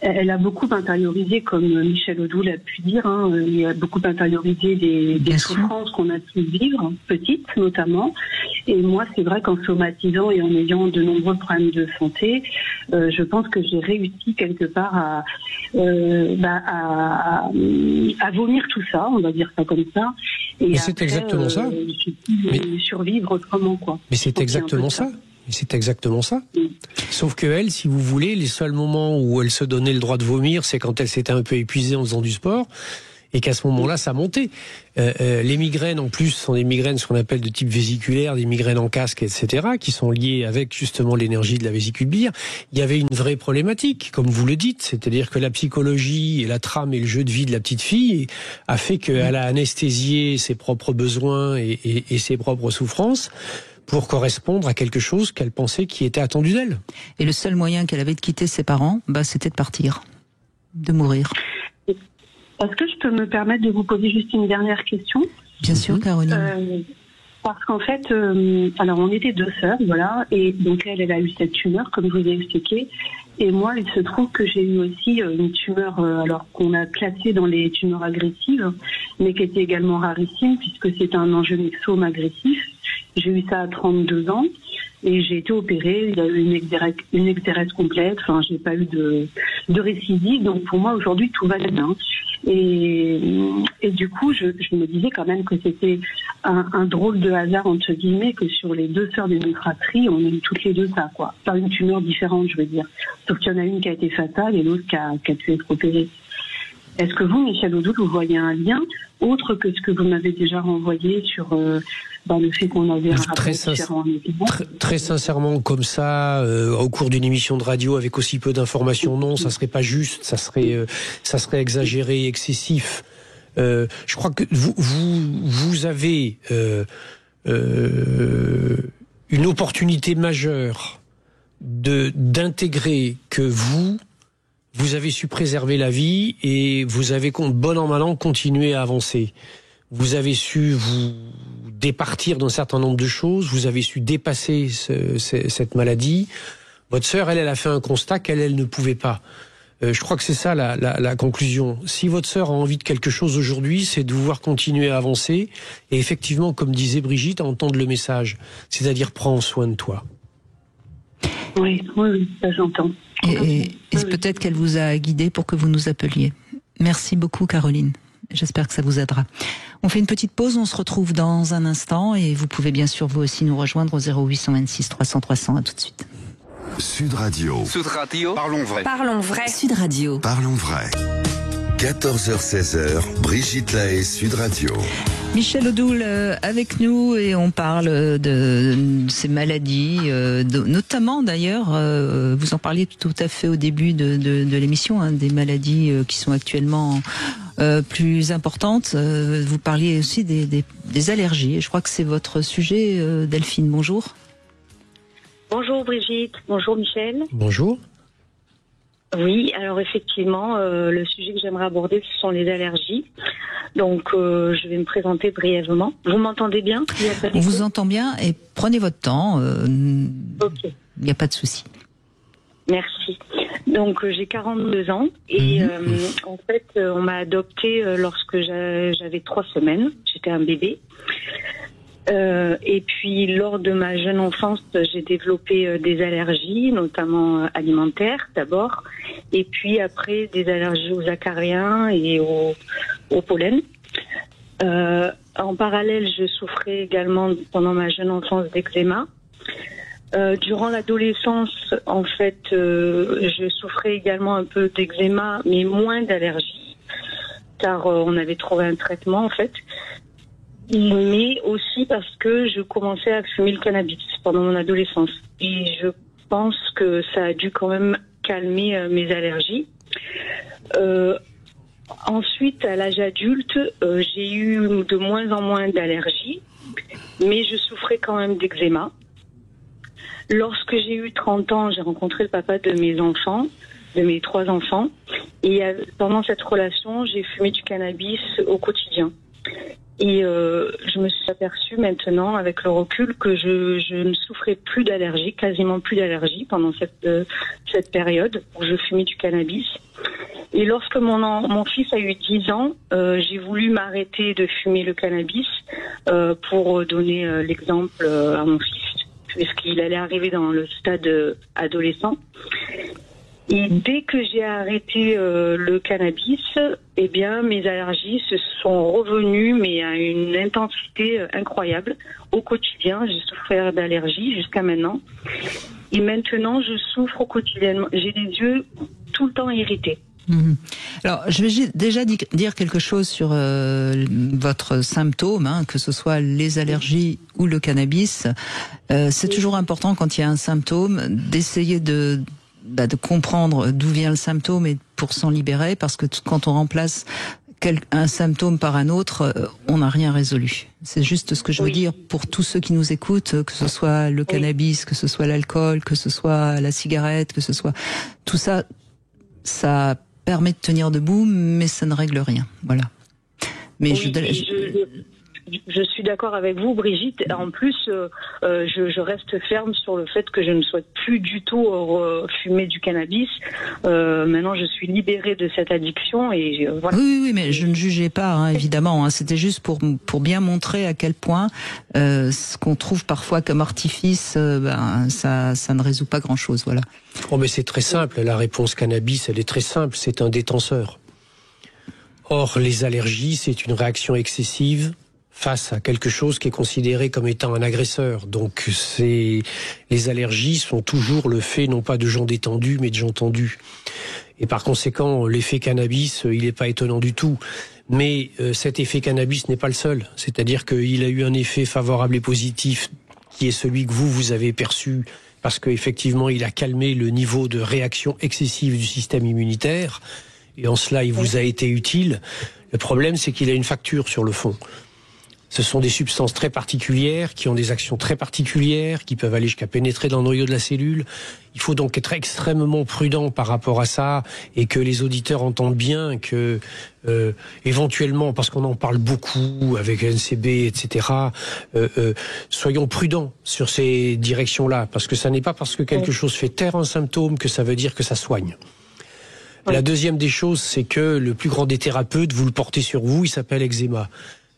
elle a beaucoup intériorisé, comme Michel Odoul a pu dire, il a beaucoup intériorisé des souffrances qu'on a pu vivre, petites notamment. Et moi, c'est vrai qu'en somatisant et en ayant de nombreux problèmes de santé, je pense que j'ai réussi quelque part à vomir tout ça, on va dire ça comme ça. Et mais c'est exactement ça. Survivre autrement, quoi. Mais c'est exactement ça. C'est exactement ça. Sauf que elle, si vous voulez, les seuls moments où elle se donnait le droit de vomir, c'est quand elle s'était un peu épuisée en faisant du sport, et qu'à ce moment-là, ça montait. Les migraines, en plus, sont des migraines, ce qu'on appelle de type vésiculaire, des migraines en casque, etc., qui sont liées avec justement l'énergie de la vésicule biliaire. Il y avait une vraie problématique, comme vous le dites, c'est-à-dire que la psychologie et la trame et le jeu de vie de la petite fille a fait qu'elle a anesthésié ses propres besoins et ses propres souffrances pour correspondre à quelque chose qu'elle pensait qui était attendu d'elle. Et le seul moyen qu'elle avait de quitter ses parents, c'était de partir, de mourir. Est-ce que je peux me permettre de vous poser juste une dernière question ? Bien sûr, Caroline. Parce qu'en fait, alors on était 2 sœurs, voilà, et donc elle a eu cette tumeur, comme je vous ai expliqué, et moi, il se trouve que j'ai eu aussi une tumeur, alors qu'on a classée dans les tumeurs agressives, mais qui était également rarissime, puisque c'est un angiomyxome agressif. J'ai eu ça à 32 ans, et j'ai été opérée, il y a eu une exérèse complète, enfin, j'ai pas eu de récidive, donc pour moi, aujourd'hui, tout va bien. Et du coup, je me disais quand même que c'était un drôle de hasard, entre guillemets, que sur les 2 sœurs d'une fratrie, on a eu toutes les 2 ça, quoi. Pas une tumeur différente, je veux dire. Sauf qu'il y en a une qui a été fatale et l'autre qui a pu être opérée. Est-ce que vous, Michel Odoul, vous voyez un lien autre que ce que vous m'avez déjà renvoyé sur le fait qu'on avait un rapport différent? Très sincèrement, comme ça, au cours d'une émission de radio avec aussi peu d'informations, non, ça serait pas juste, ça serait exagéré, excessif. Je crois que vous avez une opportunité majeure d'intégrer que vous avez su préserver la vie et vous avez, bon an mal an, continué à avancer. Vous avez su vous départir d'un certain nombre de choses, vous avez su dépasser cette maladie. Votre sœur, elle a fait un constat qu'elle ne pouvait pas. Je crois que c'est ça la conclusion. Si votre sœur a envie de quelque chose aujourd'hui, c'est de pouvoir continuer à avancer et effectivement, comme disait Brigitte, à entendre le message, c'est-à-dire prends soin de toi. Oui, ça j'entends. Et peut-être qu'elle vous a guidé pour que vous nous appeliez. Merci beaucoup, Caroline. J'espère que ça vous aidera. On fait une petite pause, on se retrouve dans un instant et vous pouvez bien sûr vous aussi nous rejoindre au 0826 300 300. À tout de suite. Sud Radio. Sud Radio. Parlons vrai. Parlons vrai. Sud Radio. Parlons vrai. 14h-16h, Brigitte Lahaie, Sud Radio. Michel Odoul avec nous et on parle de ces maladies, notamment d'ailleurs, vous en parliez tout à fait au début de l'émission, des maladies qui sont actuellement plus importantes. Vous parliez aussi des allergies. Je crois que c'est votre sujet, Delphine. Bonjour. Bonjour Brigitte, bonjour Michel. Bonjour. Oui, alors effectivement, le sujet que j'aimerais aborder, ce sont les allergies. Donc, je vais me présenter brièvement. Vous m'entendez bien? On vous entend bien et prenez votre temps. Ok. Il n'y a pas de souci. Merci. Donc, j'ai 42 ans et en fait, on m'a adoptée lorsque j'avais 3 semaines. J'étais un bébé. Et puis, lors de ma jeune enfance, j'ai développé des allergies, notamment alimentaires d'abord, et puis après des allergies aux acariens et au pollen. En parallèle, je souffrais également pendant ma jeune enfance d'eczéma. Durant l'adolescence, en fait, je souffrais également un peu d'eczéma, mais moins d'allergies, car on avait trouvé un traitement en fait. Mais aussi parce que je commençais à fumer le cannabis pendant mon adolescence. Et je pense que ça a dû quand même calmer mes allergies. Ensuite, à l'âge adulte, j'ai eu de moins en moins d'allergies, mais je souffrais quand même d'eczéma. Lorsque j'ai eu 30 ans, j'ai rencontré le papa de mes enfants, de mes 3 enfants. Et pendant cette relation, j'ai fumé du cannabis au quotidien. Et je me suis aperçue maintenant, avec le recul, que je ne souffrais plus d'allergie, quasiment plus d'allergie pendant cette période où je fumais du cannabis. Et lorsque mon fils a eu 10 ans, j'ai voulu m'arrêter de fumer le cannabis pour donner l'exemple à mon fils, puisqu'il allait arriver dans le stade adolescent. Et dès que j'ai arrêté le cannabis, eh bien mes allergies se sont revenues, mais à une intensité incroyable. Au quotidien, j'ai souffert d'allergies jusqu'à maintenant. Et maintenant, je souffre au quotidien. J'ai les yeux tout le temps irrités. Alors, je vais déjà dire quelque chose sur votre symptôme, que ce soit les allergies ou le cannabis. C'est toujours important quand il y a un symptôme d'essayer de comprendre d'où vient le symptôme et pour s'en libérer, parce que quand on remplace un symptôme par un autre, on n'a rien résolu. C'est juste ce que je veux dire pour tous ceux qui nous écoutent, que ce soit le cannabis, que ce soit l'alcool, que ce soit la cigarette, que ce soit tout ça, ça permet de tenir debout, mais ça ne règle rien. Voilà. Mais je suis d'accord avec vous, Brigitte. En plus, je reste ferme sur le fait que je ne souhaite plus du tout fumer du cannabis. Maintenant, je suis libérée de cette addiction et voilà. Oui, mais je ne jugeais pas, évidemment. C'était juste pour bien montrer à quel point ce qu'on trouve parfois comme artifice, ça ne résout pas grand-chose. Voilà. Oh, mais c'est très simple. La réponse cannabis, elle est très simple. C'est un détenseur. Or, les allergies, c'est une réaction excessive face à quelque chose qui est considéré comme étant un agresseur. Donc les allergies sont toujours le fait non pas de gens détendus mais de gens tendus. Et par conséquent, l'effet cannabis, il n'est pas étonnant du tout. Mais cet effet cannabis n'est pas le seul. C'est-à-dire qu'il a eu un effet favorable et positif qui est celui que vous avez perçu parce qu'effectivement, il a calmé le niveau de réaction excessive du système immunitaire. Et en cela, il vous a été utile. Le problème, c'est qu'il a une facture sur le fond. Ce sont des substances très particulières, qui ont des actions très particulières, qui peuvent aller jusqu'à pénétrer dans le noyau de la cellule. Il faut donc être extrêmement prudent par rapport à ça, et que les auditeurs entendent bien que, éventuellement, parce qu'on en parle beaucoup avec NCB, etc., soyons prudents sur ces directions-là, parce que ça n'est pas parce que quelque chose fait taire un symptôme que ça veut dire que ça soigne. La deuxième des choses, c'est que le plus grand des thérapeutes, vous le portez sur vous, il s'appelle eczéma.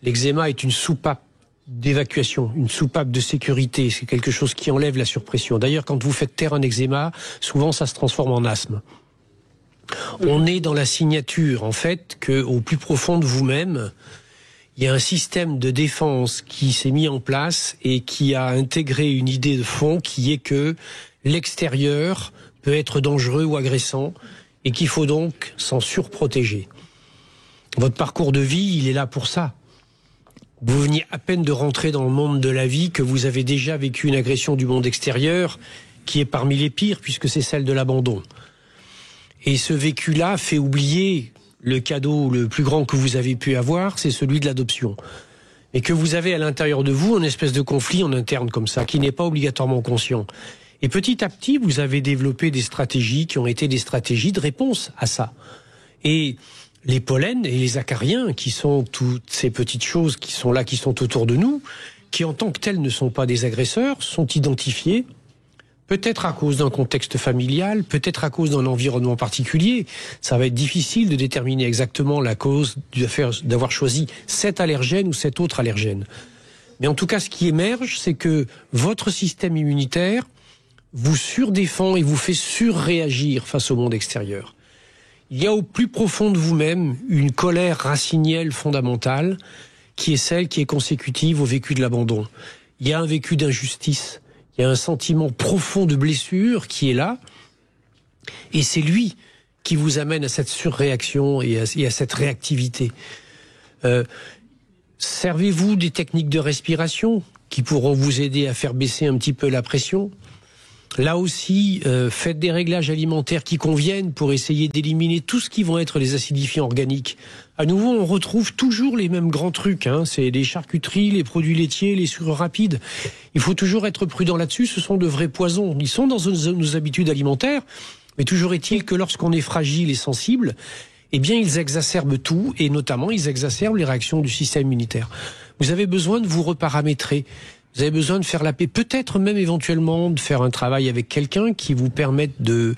L'eczéma est une soupape d'évacuation, une soupape de sécurité. C'est quelque chose qui enlève la surpression. D'ailleurs, quand vous faites taire un eczéma, souvent ça se transforme en asthme. On est dans la signature, en fait, que au plus profond de vous-même, il y a un système de défense qui s'est mis en place et qui a intégré une idée de fond qui est que l'extérieur peut être dangereux ou agressant et qu'il faut donc s'en surprotéger. Votre parcours de vie, il est là pour ça. Vous veniez à peine de rentrer dans le monde de la vie que vous avez déjà vécu une agression du monde extérieur qui est parmi les pires puisque c'est celle de l'abandon. Et ce vécu-là fait oublier le cadeau le plus grand que vous avez pu avoir, c'est celui de l'adoption. Et que vous avez à l'intérieur de vous une espèce de conflit en interne comme ça, qui n'est pas obligatoirement conscient. Et petit à petit, vous avez développé des stratégies qui ont été des stratégies de réponse à ça. Et les pollens et les acariens, qui sont toutes ces petites choses qui sont là, qui sont autour de nous, qui en tant que tels ne sont pas des agresseurs, sont identifiés, peut-être à cause d'un contexte familial, peut-être à cause d'un environnement particulier. Ça va être difficile de déterminer exactement la cause d'avoir choisi cet allergène ou cet autre allergène. Mais en tout cas, ce qui émerge, c'est que votre système immunitaire vous surdéfend et vous fait surréagir face au monde extérieur. Il y a au plus profond de vous-même une colère racinielle fondamentale qui est celle qui est consécutive au vécu de l'abandon. Il y a un vécu d'injustice, il y a un sentiment profond de blessure qui est là et c'est lui qui vous amène à cette surréaction et à cette réactivité. Servez-vous des techniques de respiration qui pourront vous aider à faire baisser un petit peu la pression. Là aussi, faites des réglages alimentaires qui conviennent pour essayer d'éliminer tout ce qui vont être les acidifiants organiques. À nouveau, on retrouve toujours les mêmes grands trucs. C'est les charcuteries, les produits laitiers, les sucres rapides. Il faut toujours être prudent là-dessus. Ce sont de vrais poisons. Ils sont dans nos habitudes alimentaires. Mais toujours est-il que lorsqu'on est fragile et sensible, eh bien ils exacerbent tout, et notamment ils exacerbent les réactions du système immunitaire. Vous avez besoin de vous reparamétrer. Vous avez besoin de faire la paix, peut-être même éventuellement de faire un travail avec quelqu'un qui vous permette de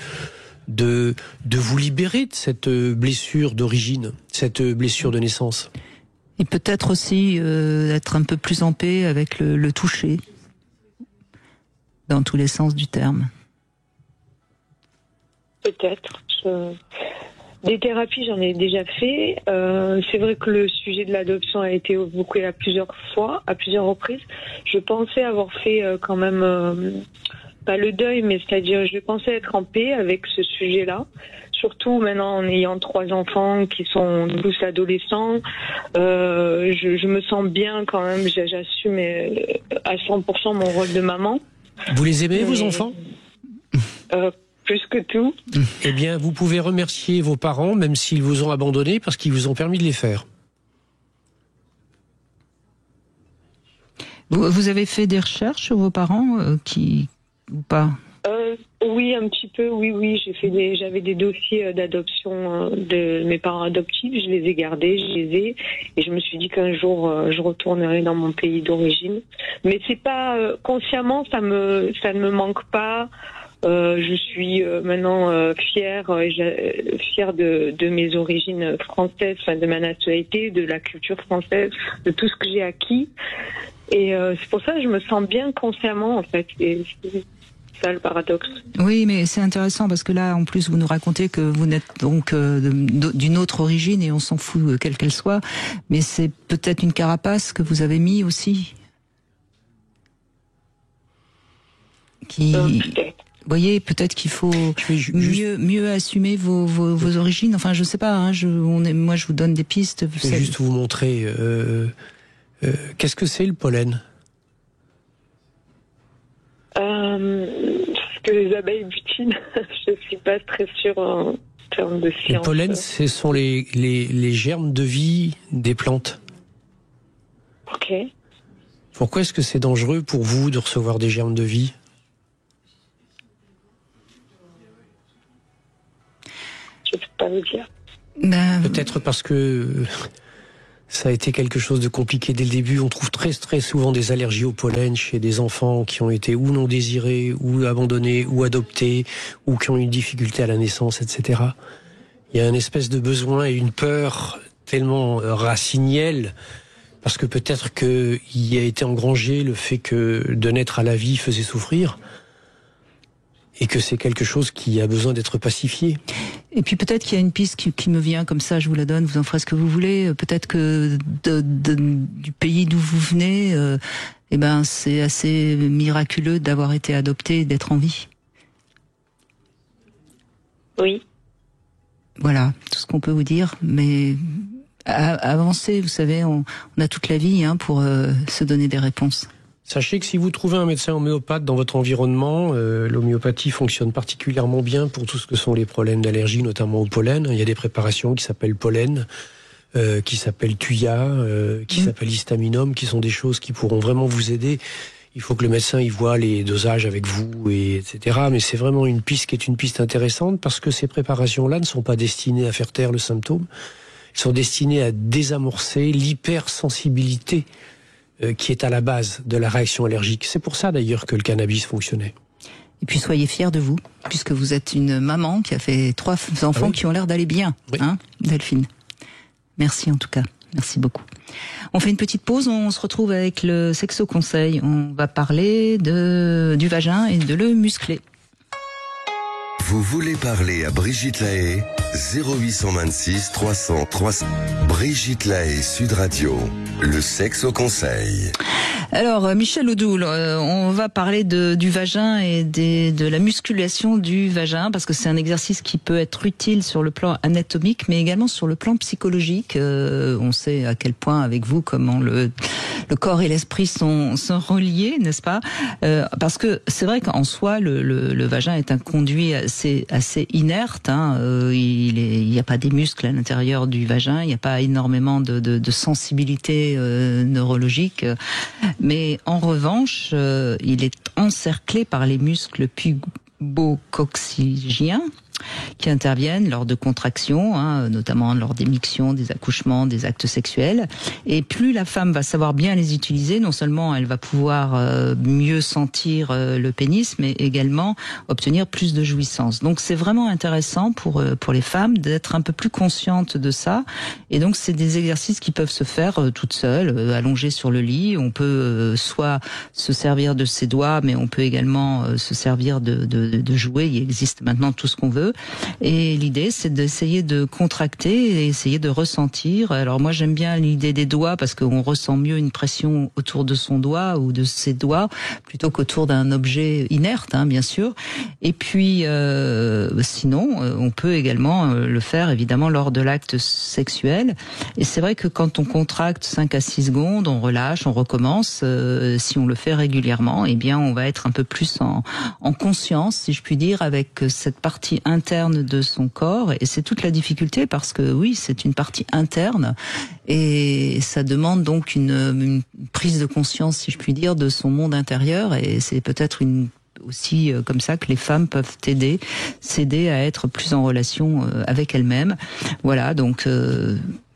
vous libérer de cette blessure d'origine, cette blessure de naissance. Et peut-être aussi être un peu plus en paix avec le toucher, dans tous les sens du terme. Peut-être. Des thérapies, j'en ai déjà fait. C'est vrai que le sujet de l'adoption a été évoqué à plusieurs fois, à plusieurs reprises. Je pensais avoir fait quand même, pas le deuil, mais c'est-à-dire je pensais être en paix avec ce sujet-là. Surtout maintenant en ayant 3 enfants qui sont tous adolescents. Je me sens bien quand même, j'assume à 100% mon rôle de maman. Vous les aimez, vos enfants ? Plus que tout. Eh bien, vous pouvez remercier vos parents, même s'ils vous ont abandonné, parce qu'ils vous ont permis de les faire. Vous avez fait des recherches sur vos parents ou pas ? Oui, un petit peu, oui. J'avais des dossiers d'adoption de mes parents adoptifs, je les ai gardés, et je me suis dit qu'un jour je retournerai dans mon pays d'origine. Mais c'est pas consciemment, ça ne me manque pas. Je suis maintenant fière de mes origines françaises, de ma nationalité, de la culture française, de tout ce que j'ai acquis. Et c'est pour ça que je me sens bien consciemment, en fait. Et c'est ça le paradoxe. Oui, mais c'est intéressant parce que là, en plus, vous nous racontez que vous n'êtes donc d'une autre origine et on s'en fout quelle qu'elle soit. Mais c'est peut-être une carapace que vous avez mis aussi. Vous voyez, peut-être qu'il faut mieux assumer vos origines. Enfin, je sais pas. Moi, je vous donne des pistes. Je vais juste vous montrer. Qu'est-ce que c'est le pollen ? Ce que les abeilles butinent, je suis pas très sûre en termes de science. Le pollen, ce sont les germes de vie des plantes. Ok. Pourquoi est-ce que c'est dangereux pour vous de recevoir des germes de vie ? Je peux pas vous dire. Peut-être parce que ça a été quelque chose de compliqué dès le début. On trouve très très souvent des allergies au pollen chez des enfants qui ont été ou non désirés, ou abandonnés, ou adoptés, ou qui ont eu une difficulté à la naissance, etc. Il y a une espèce de besoin et une peur tellement racinielle, parce que peut-être qu'il y a été engrangé le fait que de naître à la vie faisait souffrir, et que c'est quelque chose qui a besoin d'être pacifié. Et puis peut-être qu'il y a une piste qui me vient comme ça, je vous la donne, vous en ferez ce que vous voulez. Peut-être que du pays d'où vous venez, c'est assez miraculeux d'avoir été adopté et d'être en vie. Oui. Voilà, tout ce qu'on peut vous dire. Mais avancez, vous savez, on a toute la vie pour se donner des réponses. Sachez que si vous trouvez un médecin homéopathe dans votre environnement, l'homéopathie fonctionne particulièrement bien pour tout ce que sont les problèmes d'allergie, notamment au pollen. Il y a des préparations qui s'appellent pollen, qui s'appellent thuya, qui s'appellent histaminum, qui sont des choses qui pourront vraiment vous aider. Il faut que le médecin y voit les dosages avec vous, etc. Mais c'est vraiment une piste qui est une piste intéressante parce que ces préparations-là ne sont pas destinées à faire taire le symptôme. Elles sont destinées à désamorcer l'hypersensibilité qui est à la base de la réaction allergique. C'est pour ça d'ailleurs que le cannabis fonctionnait. Et puis soyez fiers de vous, puisque vous êtes une maman qui a fait 3 enfants qui ont l'air d'aller bien, Delphine. Merci en tout cas, merci beaucoup. On fait une petite pause, on se retrouve avec le Sexo Conseil. On va parler du vagin et de le muscler. Vous voulez parler à Brigitte Lahaie ? 0826 300 300. Brigitte Lahaie, Sud Radio, le sexe au conseil. Alors, Michel Odoul, on va parler du vagin et de la musculation du vagin, parce que c'est un exercice qui peut être utile sur le plan anatomique, mais également sur le plan psychologique. On sait à quel point, avec vous, comment le corps et l'esprit sont reliés, n'est-ce pas ? Parce que c'est vrai qu'en soi, le vagin est un conduit assez inerte. Il n'y a pas des muscles à l'intérieur du vagin, il n'y a pas énormément de sensibilité neurologique. Mais en revanche, il est encerclé par les muscles pubococcygiens qui interviennent lors de contractions, notamment lors des mictions, des accouchements, des actes sexuels. Et plus la femme va savoir bien les utiliser, non seulement elle va pouvoir mieux sentir le pénis, mais également obtenir plus de jouissance. Donc c'est vraiment intéressant pour les femmes d'être un peu plus conscientes de ça. Et donc c'est des exercices qui peuvent se faire toutes seules, allongées sur le lit. On peut soit se servir de ses doigts, mais on peut également se servir de jouets. Il existe maintenant tout ce qu'on veut. Et l'idée, c'est d'essayer de contracter et essayer de ressentir. Alors moi, j'aime bien l'idée des doigts parce qu'on ressent mieux une pression autour de son doigt ou de ses doigts plutôt qu'autour d'un objet inerte, bien sûr. Et puis, sinon, on peut également le faire évidemment lors de l'acte sexuel. Et c'est vrai que quand on contracte 5 à 6 secondes, on relâche, on recommence. Si on le fait régulièrement, eh bien, on va être un peu plus en conscience, si je puis dire, avec cette partie interne de son corps. Et c'est toute la difficulté parce que oui, c'est une partie interne et ça demande donc une prise de conscience, si je puis dire, de son monde intérieur. Et c'est peut-être aussi comme ça que les femmes peuvent s'aider à être plus en relation avec elles-mêmes. Voilà, donc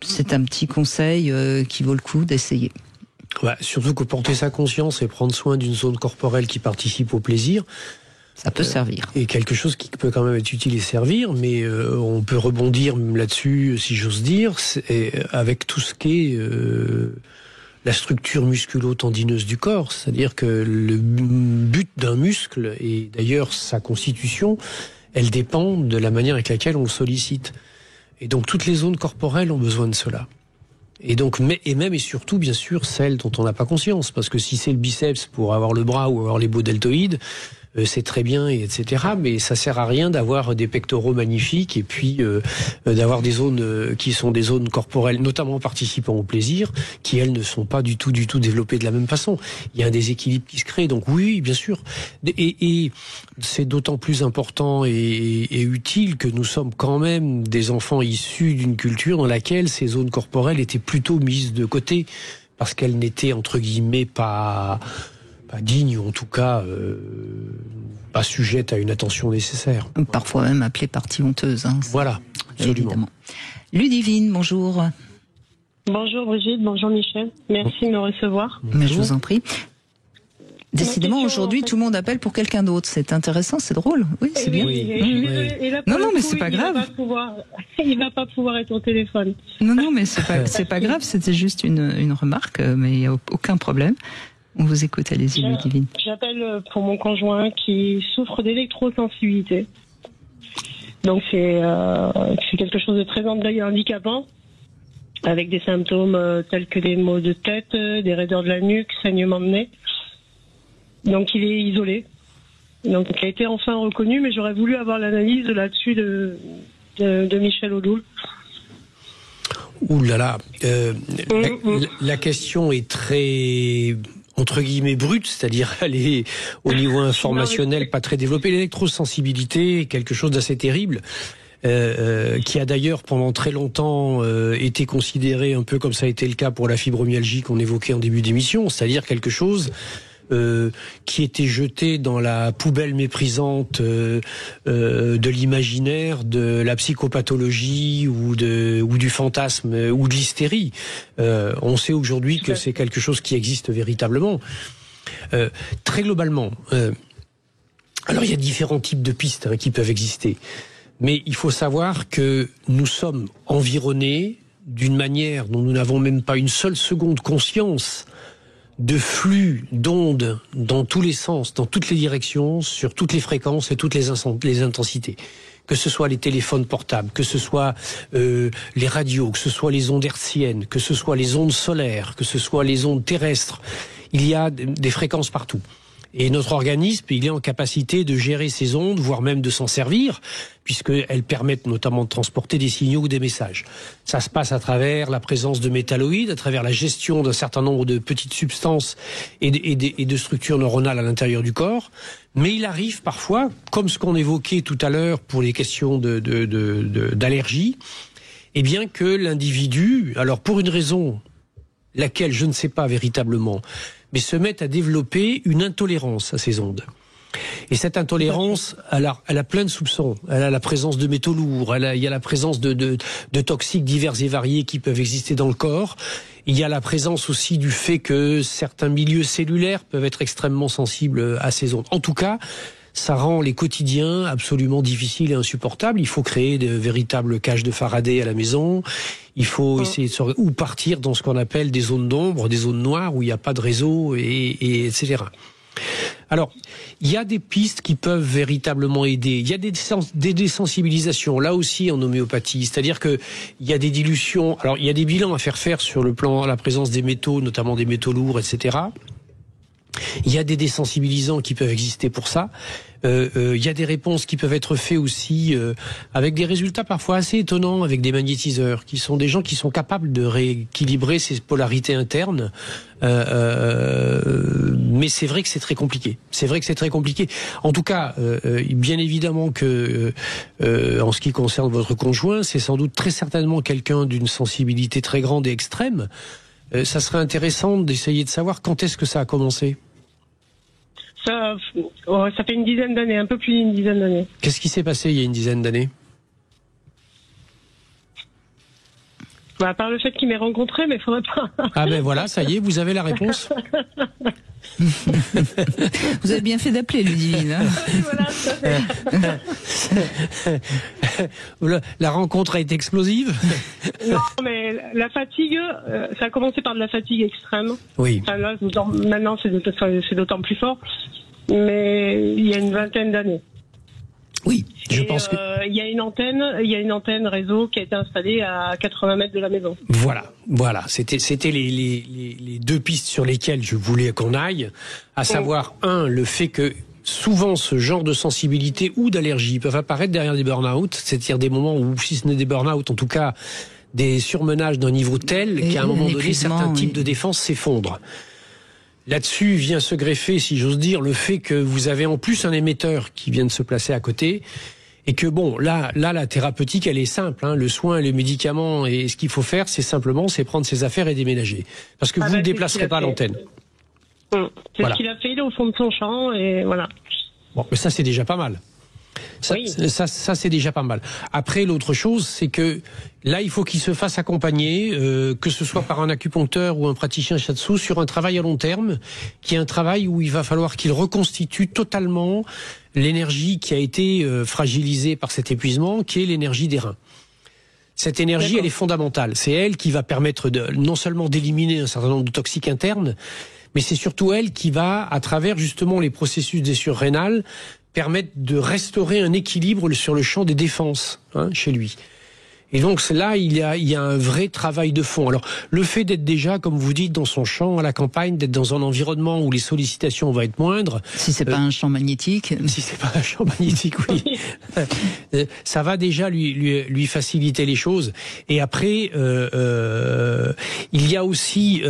c'est un petit conseil qui vaut le coup d'essayer. Ouais, surtout que porter sa conscience et prendre soin d'une zone corporelle qui participe au plaisir, ça peut servir. Et quelque chose qui peut quand même être utile et servir, mais on peut rebondir là-dessus, si j'ose dire, avec tout ce qui est la structure musculo-tendineuse du corps. C'est-à-dire que le but d'un muscle, et d'ailleurs sa constitution, elle dépend de la manière avec laquelle on le sollicite. Et donc toutes les zones corporelles ont besoin de cela. Et donc, même et surtout, bien sûr, celles dont on n'a pas conscience. Parce que si c'est le biceps pour avoir le bras ou avoir les beaux deltoïdes, c'est très bien, etc. Mais ça sert à rien d'avoir des pectoraux magnifiques et puis d'avoir des zones qui sont des zones corporelles, notamment participant au plaisir, qui elles ne sont pas du tout développées de la même façon. Il y a un déséquilibre qui se crée. Donc oui, bien sûr. Et c'est d'autant plus important et utile que nous sommes quand même des enfants issus d'une culture dans laquelle ces zones corporelles étaient plutôt mises de côté parce qu'elles n'étaient entre guillemets pas digne ou en tout cas pas sujette à une attention nécessaire. Parfois même appelée partie honteuse. Voilà, absolument. Évidemment. Ludivine, bonjour. Bonjour Brigitte, bonjour Michel. Merci de me recevoir. Mais je vous en prie. Décidément, aujourd'hui, tout le monde appelle pour quelqu'un d'autre. C'est intéressant, c'est drôle. Oui, c'est bien. Oui. Et là, non, mais c'est pas grave. Il va pas pouvoir être au téléphone. Non, mais c'est pas grave. C'était juste une remarque, mais il n'y a aucun problème. On vous écoute, allez-y, Ludivine. J'appelle pour mon conjoint qui souffre d'électrosensibilité. Donc c'est quelque chose de très handicapant, avec des symptômes tels que des maux de tête, des raideurs de la nuque, saignement de nez. Donc il est isolé. Donc il a été enfin reconnu, mais j'aurais voulu avoir l'analyse là-dessus de Michel Odoul. Ouh là là, la question est très entre guillemets brute, c'est-à-dire elle est au niveau informationnel pas très développée. L'électrosensibilité est quelque chose d'assez terrible, qui a d'ailleurs pendant très longtemps été considéré un peu comme ça a été le cas pour la fibromyalgie qu'on évoquait en début d'émission, c'est-à-dire quelque chose qui était jeté dans la poubelle méprisante de l'imaginaire, de la psychopathologie ou du fantasme ou de l'hystérie. On sait aujourd'hui que c'est quelque chose qui existe véritablement. Très globalement, alors il y a différents types de pistes qui peuvent exister, mais il faut savoir que nous sommes environnés d'une manière dont nous n'avons même pas une seule seconde conscience de flux d'ondes dans tous les sens, dans toutes les directions, sur toutes les fréquences et toutes les intensités. Que ce soit les téléphones portables, que ce soit les radios, que ce soit les ondes hertziennes, que ce soit les ondes solaires, que ce soit les ondes terrestres. Il y a des fréquences partout. Et notre organisme, il est en capacité de gérer ces ondes, voire même de s'en servir, puisqu'elles permettent notamment de transporter des signaux ou des messages. Ça se passe à travers la présence de métalloïdes, à travers la gestion d'un certain nombre de petites substances et de structures neuronales à l'intérieur du corps. Mais il arrive parfois, comme ce qu'on évoquait tout à l'heure pour les questions d'allergie, eh bien que l'individu, alors pour une raison laquelle je ne sais pas véritablement, mais se mettent à développer une intolérance à ces ondes. Et cette intolérance, elle a plein de soupçons. Elle a la présence de métaux lourds, il y a la présence de toxiques divers et variés qui peuvent exister dans le corps. Il y a la présence aussi du fait que certains milieux cellulaires peuvent être extrêmement sensibles à ces ondes. En tout cas, ça rend les quotidiens absolument difficiles et insupportables. Il faut créer de véritables cages de Faraday à la maison. Il faut essayer ou partir dans ce qu'on appelle des zones d'ombre, des zones noires où il n'y a pas de réseau, et etc. Alors, il y a des pistes qui peuvent véritablement aider. Il y a des désensibilisations, là aussi en homéopathie. C'est-à-dire que il y a des dilutions. Alors, il y a des bilans à faire sur le plan la présence des métaux, notamment des métaux lourds, etc. Il y a des désensibilisants qui peuvent exister pour ça. Il y a des réponses qui peuvent être faites aussi avec des résultats parfois assez étonnants, avec des magnétiseurs, qui sont des gens qui sont capables de rééquilibrer ces polarités internes. Mais c'est vrai que c'est très compliqué. En tout cas, bien évidemment que en ce qui concerne votre conjoint, c'est sans doute très certainement quelqu'un d'une sensibilité très grande et extrême. Ça serait intéressant d'essayer de savoir quand est-ce que ça a commencé. Ça fait une dizaine d'années, un peu plus d'une dizaine d'années. Qu'est-ce qui s'est passé il y a une dizaine d'années? À part le fait qu'il m'ait rencontré, mais il faudrait pas. Ah ben voilà, ça y est, vous avez la réponse. Vous avez bien fait d'appeler, Ludivine. Hein. Voilà, ça fait. La rencontre a été explosive. Non, mais la fatigue, ça a commencé par de la fatigue extrême. Oui. Enfin, là, maintenant, c'est d'autant plus fort. Mais il y a une vingtaine d'années. Oui, je pense que il y a une antenne réseau qui a été installée à 80 mètres de la maison. Voilà, c'était les deux pistes sur lesquelles je voulais qu'on aille, à savoir le fait que souvent ce genre de sensibilité ou d'allergie peuvent apparaître derrière des burn-out, c'est-à-dire des moments où, si ce n'est des burn-out, en tout cas des surmenages d'un niveau tel qu'à un moment donné certains types de défense s'effondrent. Là-dessus vient se greffer, si j'ose dire, le fait que vous avez en plus un émetteur qui vient de se placer à côté, et que bon, là, la thérapeutique, elle est simple, hein, le soin, les médicaments, et ce qu'il faut faire, c'est prendre ses affaires et déménager, parce que vous ne déplacerez pas l'antenne. C'est ce qu'il a fait, il est au fond de son champ, et voilà. Bon, mais ça c'est déjà pas mal. Ça c'est déjà pas mal. Après, l'autre chose, c'est que là, il faut qu'il se fasse accompagner, que ce soit par un acupuncteur ou un praticien shiatsu, sur un travail à long terme, qui est un travail où il va falloir qu'il reconstitue totalement l'énergie qui a été fragilisée par cet épuisement, qui est l'énergie des reins. Cette énergie, elle est fondamentale. C'est elle qui va permettre non seulement d'éliminer un certain nombre de toxiques internes, mais c'est surtout elle qui va, à travers justement les processus des surrénales, permettre de restaurer un équilibre sur le champ des défenses chez lui. Et donc là, il y a un vrai travail de fond. Alors, le fait d'être déjà, comme vous dites, dans son champ à la campagne, d'être dans un environnement où les sollicitations vont être moindres. Si c'est pas un champ magnétique. Si c'est pas un champ magnétique, oui. Ça va déjà lui faciliter les choses. Et après, il y a aussi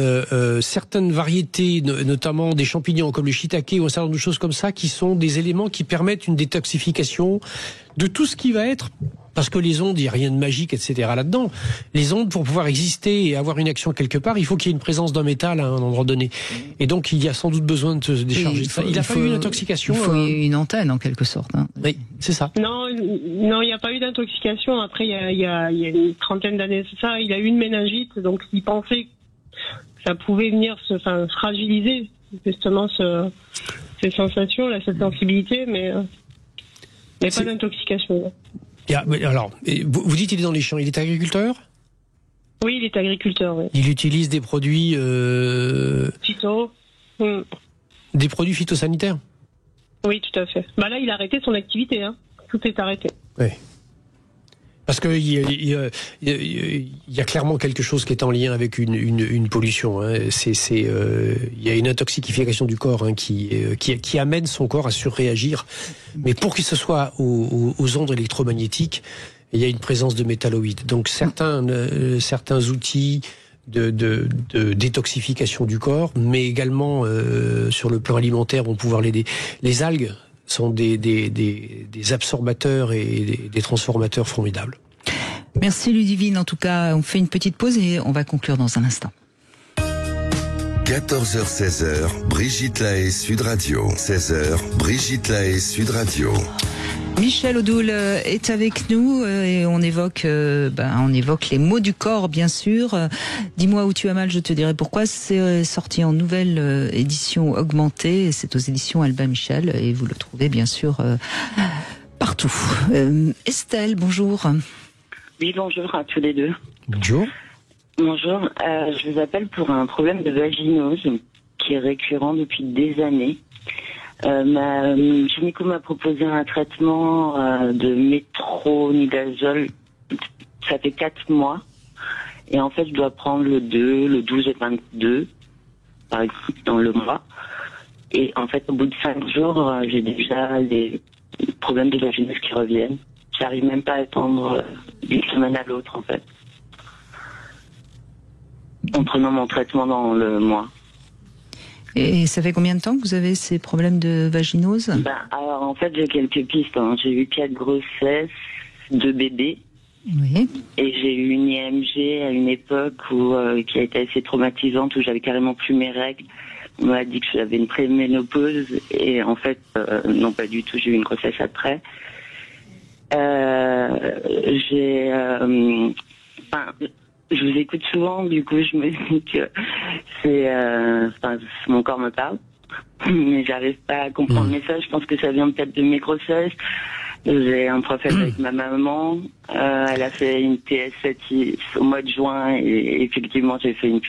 certaines variétés, notamment des champignons comme le shiitake ou un certain nombre de choses comme ça, qui sont des éléments qui permettent une détoxification de tout ce qui va être. Parce que les ondes, il n'y a rien de magique, etc. là-dedans. Les ondes, pour pouvoir exister et avoir une action quelque part, il faut qu'il y ait une présence d'un métal à un endroit donné. Et donc, il y a sans doute besoin de se décharger. Il a pas eu une intoxication. Il faut une antenne, en quelque sorte. Hein. Oui, c'est ça. Non, il n'y a pas eu d'intoxication. Après, il y a une trentaine d'années, c'est ça. Il a eu une méningite, donc il pensait que ça pouvait venir fragiliser justement ces sensations, cette sensibilité, mais pas d'intoxication. Alors, vous dites qu'il est dans les champs. Il est agriculteur ? Oui, il est agriculteur. Oui. Il utilise des produits phyto. Des produits phytosanitaires ? Oui, tout à fait. Là, il a arrêté son activité. Tout est arrêté. Oui. Parce que il y a clairement quelque chose qui est en lien avec une pollution. Il y a une intoxication du corps qui amène son corps à surréagir. Mais pour que ce soit aux ondes électromagnétiques, il y a une présence de métalloïdes. Donc certains outils de détoxification du corps, mais également sur le plan alimentaire vont pouvoir l'aider. Les algues sont des absorbateurs et des transformateurs formidables. Merci Ludivine. En tout cas, on fait une petite pause et on va conclure dans un instant. 14h-16h, Brigitte Lahaie, Sud Radio. 16h, Brigitte Lahaie, Sud Radio. Michel Odoul est avec nous et on évoque les maux du corps, bien sûr. Dis-moi où tu as mal, je te dirai pourquoi. C'est sorti en nouvelle édition augmentée. C'est aux éditions Albin Michel et vous le trouvez bien sûr partout. Estelle, bonjour. Oui, bonjour à tous les deux. Bonjour. Bonjour, je vous appelle pour un problème de vaginose qui est récurrent depuis des années. Ma gynéco m'a proposé un traitement de métronidazole. Ça fait 4 mois. Et en fait, je dois prendre le 2, le 12 et 22, par exemple, dans le mois. Et en fait, au bout de 5 jours, j'ai déjà des problèmes de vaginose qui reviennent. J'arrive même pas à attendre d'une semaine à l'autre, en fait. En prenant mon traitement dans le mois. Et ça fait combien de temps que vous avez ces problèmes de vaginose ? Alors, en fait, j'ai quelques pistes. J'ai eu 4 grossesses, 2 bébés. Oui. Et j'ai eu une IMG à une époque qui a été assez traumatisante, où j'avais carrément plus mes règles. On m'a dit que j'avais une préménopause. Et en fait, non, pas du tout. J'ai eu une grossesse après. Je vous écoute souvent, du coup, je me dis que mon corps me parle, mais j'arrive pas à comprendre le message. Je pense que ça vient peut-être de mes grossesses. J'ai un prophète avec ma maman. Elle a fait une TS7 au mois de juin et effectivement, j'ai fait une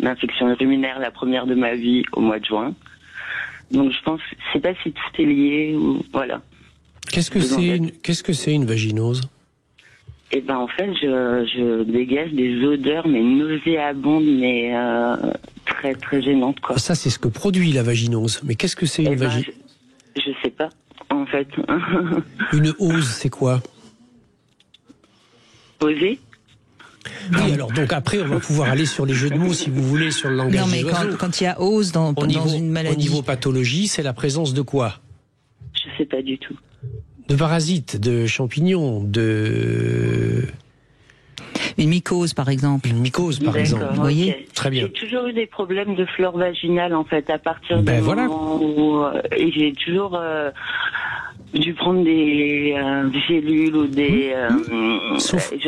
infection urinaire, la première de ma vie, au mois de juin. Donc, je pense, je sais pas si tout est lié ou voilà. Qu'est-ce que c'est une vaginose ? Eh ben en fait, je dégage des odeurs mais nauséabondes, mais très très gênantes quoi. Ça c'est ce que produit la vaginose. Mais qu'est-ce que c'est une vaginose ? Je sais pas en fait. Une ose, c'est quoi ? Oser ? Oui, alors donc après on va pouvoir aller sur les jeux de mots si vous voulez sur le langage. Non mais quand il y a ose dans une maladie. Au niveau pathologie, c'est la présence de quoi ? Je sais pas du tout. De parasites, de champignons, de... Une mycose, par exemple. Une mycose, par exemple. Vous voyez ? Très bien. J'ai toujours eu des problèmes de flore vaginale, en fait, à partir du moment où... Et j'ai toujours dû prendre des gélules ou des...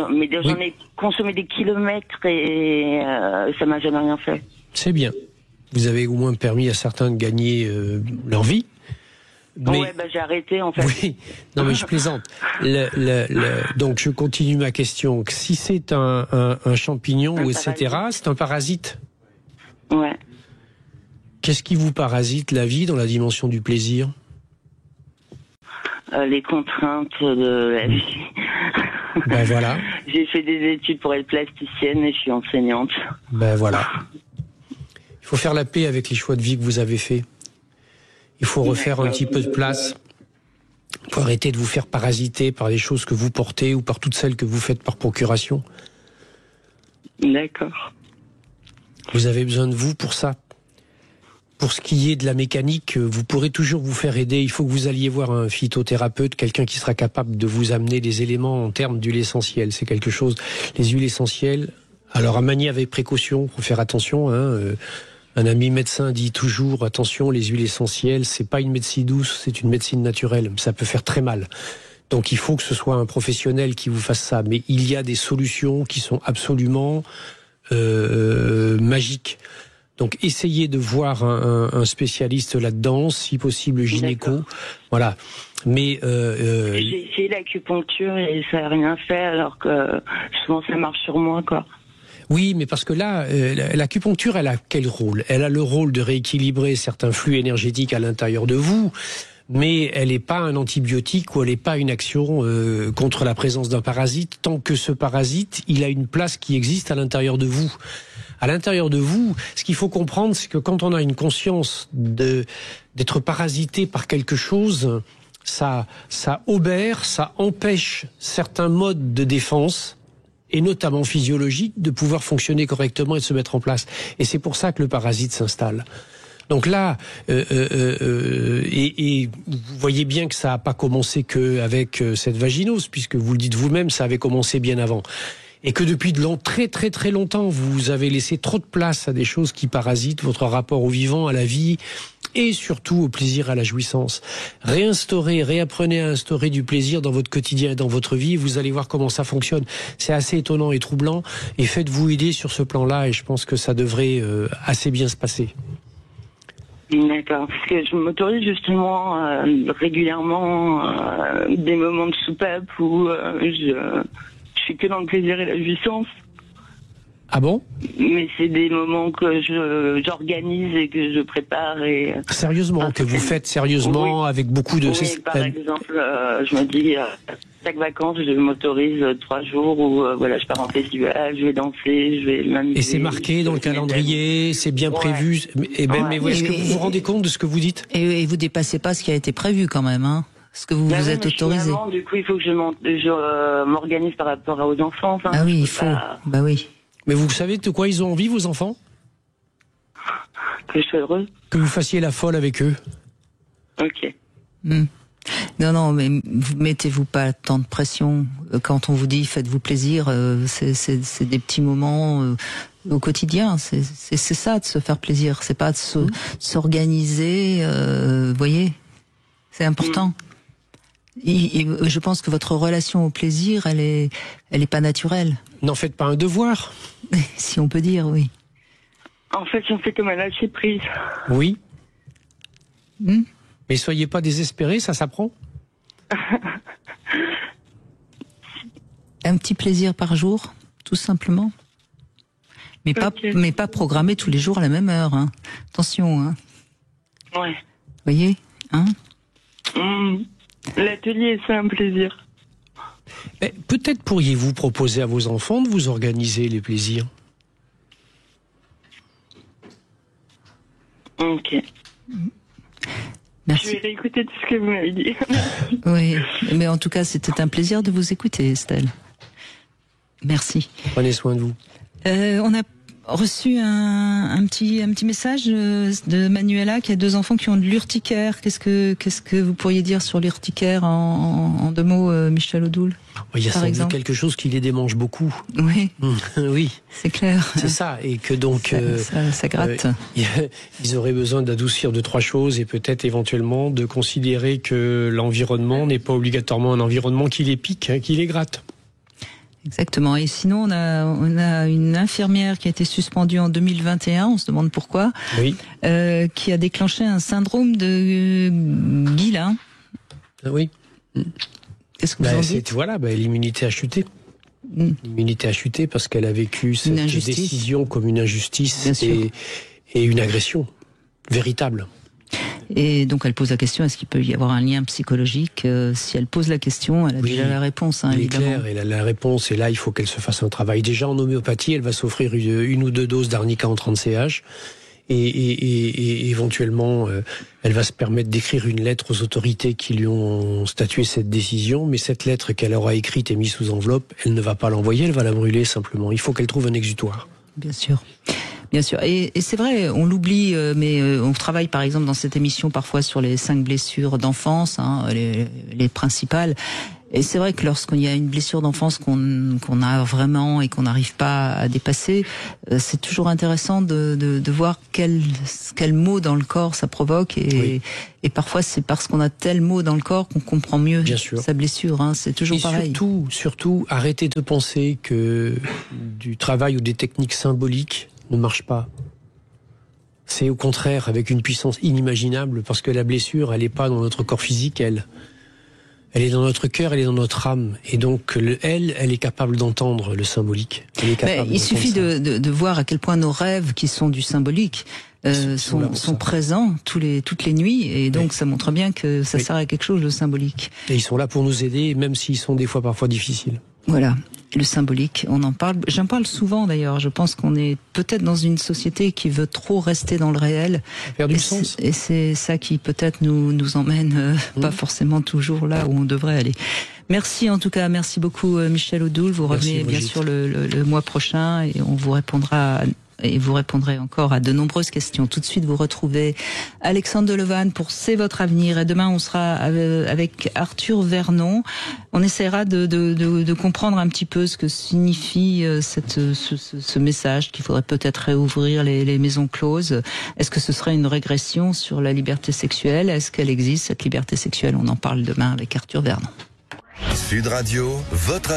mais j'en ai consommé des kilomètres et ça m'a jamais rien fait. C'est bien. Vous avez au moins permis à certains de gagner leur vie. Mais... Ouais, j'ai arrêté en fait. Oui, non mais je plaisante. Donc je continue ma question. Si c'est un champignon ou etc., c'est un parasite. Ouais. Qu'est-ce qui vous parasite la vie dans la dimension du plaisir ? Les contraintes de la vie. Ben voilà. J'ai fait des études pour être plasticienne et je suis enseignante. Ben voilà. Il faut faire la paix avec les choix de vie que vous avez faits. Il faut refaire un petit peu de place. Il faut arrêter de vous faire parasiter par les choses que vous portez ou par toutes celles que vous faites par procuration. D'accord. Vous avez besoin de vous pour ça. Pour ce qui est de la mécanique, vous pourrez toujours vous faire aider. Il faut que vous alliez voir un phytothérapeute, quelqu'un qui sera capable de vous amener des éléments en termes d'huile essentielle. C'est quelque chose... Les huiles essentielles, alors à manier avec précaution, faut faire attention, un ami médecin dit toujours, attention, les huiles essentielles, c'est pas une médecine douce, c'est une médecine naturelle. Ça peut faire très mal. Donc il faut que ce soit un professionnel qui vous fasse ça. Mais il y a des solutions qui sont absolument magiques. Donc essayez de voir un spécialiste là-dedans, si possible gynéco. D'accord. Voilà. Mais j'ai essayé l'acupuncture et ça n'a rien fait, alors que souvent ça marche sur moi, quoi. Oui, mais parce que là, l'acupuncture, elle a quel rôle ? Elle a le rôle de rééquilibrer certains flux énergétiques à l'intérieur de vous, mais elle n'est pas un antibiotique ou elle n'est pas une action contre la présence d'un parasite, tant que ce parasite, il a une place qui existe à l'intérieur de vous. À l'intérieur de vous, ce qu'il faut comprendre, c'est que quand on a une conscience d'être parasité par quelque chose, ça obère, ça empêche certains modes de défense, et notamment physiologique, de pouvoir fonctionner correctement et de se mettre en place. Et c'est pour ça que le parasite s'installe. Donc là, et vous voyez bien que ça n'a pas commencé qu'avec cette vaginose, puisque vous le dites vous-même, ça avait commencé bien avant. et que depuis très très très longtemps, vous avez laissé trop de place à des choses qui parasitent votre rapport au vivant, à la vie, et surtout au plaisir, à la jouissance. Réapprenez à instaurer du plaisir dans votre quotidien et dans votre vie, vous allez voir comment ça fonctionne. C'est assez étonnant et troublant, et faites-vous aider sur ce plan-là, et je pense que ça devrait assez bien se passer. D'accord, parce que je m'autorise justement régulièrement des moments de soupape où je suis que dans le plaisir et la jouissance. Ah bon? Mais c'est des moments que j'organise et que je prépare. Et sérieusement, que vous faites sérieusement, oui, avec beaucoup de... Oui, par exemple, je me dis, chaque vacances, je m'autorise 3 jours où voilà, je pars en festival, je vais danser, je vais m'amuser. Et c'est marqué dans le calendrier, c'est bien prévu. Et mais est-ce que vous vous rendez compte de ce que vous dites? Et vous dépassez pas ce qui a été prévu quand même, hein? Ce que vous vous êtes autorisé. Du coup, il faut que je m'organise par rapport aux enfants. Enfin, ah oui, il faut. Bah oui. Mais vous savez de quoi ils ont envie, vos enfants? Que je sois heureuse. Que vous fassiez la folle avec eux. Ok. Non, mais mettez-vous pas tant de pression. Quand on vous dit faites-vous plaisir, c'est des petits moments au quotidien. C'est ça, de se faire plaisir. C'est pas de s'organiser. Voyez, c'est important. Et je pense que votre relation au plaisir, elle est pas naturelle. N'en faites pas un devoir. Si on peut dire, oui. En fait, j'en fais comme un lâcher prise. Oui. Mais soyez pas désespérés, ça s'apprend. Un petit plaisir par jour, tout simplement. Mais pas programmé tous les jours à la même heure. Hein. Attention. Hein. Ouais. Voyez, hein. L'atelier, c'est un plaisir. Mais peut-être pourriez-vous proposer à vos enfants de vous organiser les plaisirs. Ok. Merci. Je vais réécouter tout ce que vous m'avez dit. Oui, mais en tout cas, c'était un plaisir de vous écouter, Estelle. Merci. Prenez soin de vous. On a reçu un petit message de Manuela qui a 2 enfants qui ont de l'urticaire. Qu'est-ce que vous pourriez dire sur l'urticaire en 2 mots, Michel Odoul? Il y a sans doute quelque chose qui les démange beaucoup. Oui. Oui. C'est clair. C'est ça, et que donc ça gratte. Ils auraient besoin d'adoucir 2-3 choses et peut-être éventuellement de considérer que l'environnement n'est pas obligatoirement un environnement qui les pique, hein, qui les gratte. Exactement. Et sinon, on a une infirmière qui a été suspendue en 2021. On se demande pourquoi. Oui. Qui a déclenché un syndrome de Guillain. Oui. Qu'est-ce que vous en dites? Voilà, l'immunité a chuté. L'immunité a chuté parce qu'elle a vécu cette décision comme une injustice et une agression véritable. Et donc elle pose la question, est-ce qu'il peut y avoir un lien psychologique? Si elle pose la question, elle a déjà la réponse, hein, évidemment. Clair, elle a la réponse, et là il faut qu'elle se fasse un travail. Déjà en homéopathie, elle va s'offrir 1 ou 2 doses d'arnica en 30 CH, et éventuellement elle va se permettre d'écrire une lettre aux autorités qui lui ont statué cette décision, mais cette lettre qu'elle aura écrite et mise sous enveloppe, elle ne va pas l'envoyer, elle va la brûler simplement. Il faut qu'elle trouve un exutoire. Bien sûr. Bien sûr. Et c'est vrai, on l'oublie, mais on travaille par exemple dans cette émission parfois sur les 5 blessures d'enfance, hein, les principales. Et c'est vrai que lorsqu'il y a une blessure d'enfance qu'on a vraiment et qu'on n'arrive pas à dépasser, c'est toujours intéressant de voir quel mot dans le corps ça provoque. Et parfois c'est parce qu'on a tel mot dans le corps qu'on comprend mieux sa blessure. Hein, c'est toujours pareil. Surtout, arrêtez de penser que du travail ou des techniques symboliques ne marche pas. C'est au contraire avec une puissance inimaginable, parce que la blessure, elle n'est pas dans notre corps physique, elle est dans notre cœur, elle est dans notre âme, et donc elle est capable d'entendre le symbolique. Il suffit de voir à quel point nos rêves, qui sont du symbolique, sont présents toutes les nuits, et donc ça montre bien que ça sert à quelque chose, le symbolique. Et ils sont là pour nous aider, même s'ils sont des fois parfois difficiles. Voilà, le symbolique, on en parle. J'en parle souvent d'ailleurs. Je pense qu'on est peut-être dans une société qui veut trop rester dans le réel. Faire du sens. Et c'est ça qui peut-être nous emmène pas forcément toujours là où on devrait aller. Merci en tout cas, merci beaucoup Michel Odoul. Vous revenez bien sûr le mois prochain et on vous répondra et vous répondrez encore à de nombreuses questions. Tout de suite, vous retrouvez Alexandre Delevanne pour C'est votre avenir. Et demain, on sera avec Arthur Vernon. On essaiera de comprendre un petit peu ce que signifie ce message qu'il faudrait peut-être réouvrir les maisons closes. Est-ce que ce serait une régression sur la liberté sexuelle? Est-ce qu'elle existe, cette liberté sexuelle? On en parle demain avec Arthur Vernon. Sud Radio, votre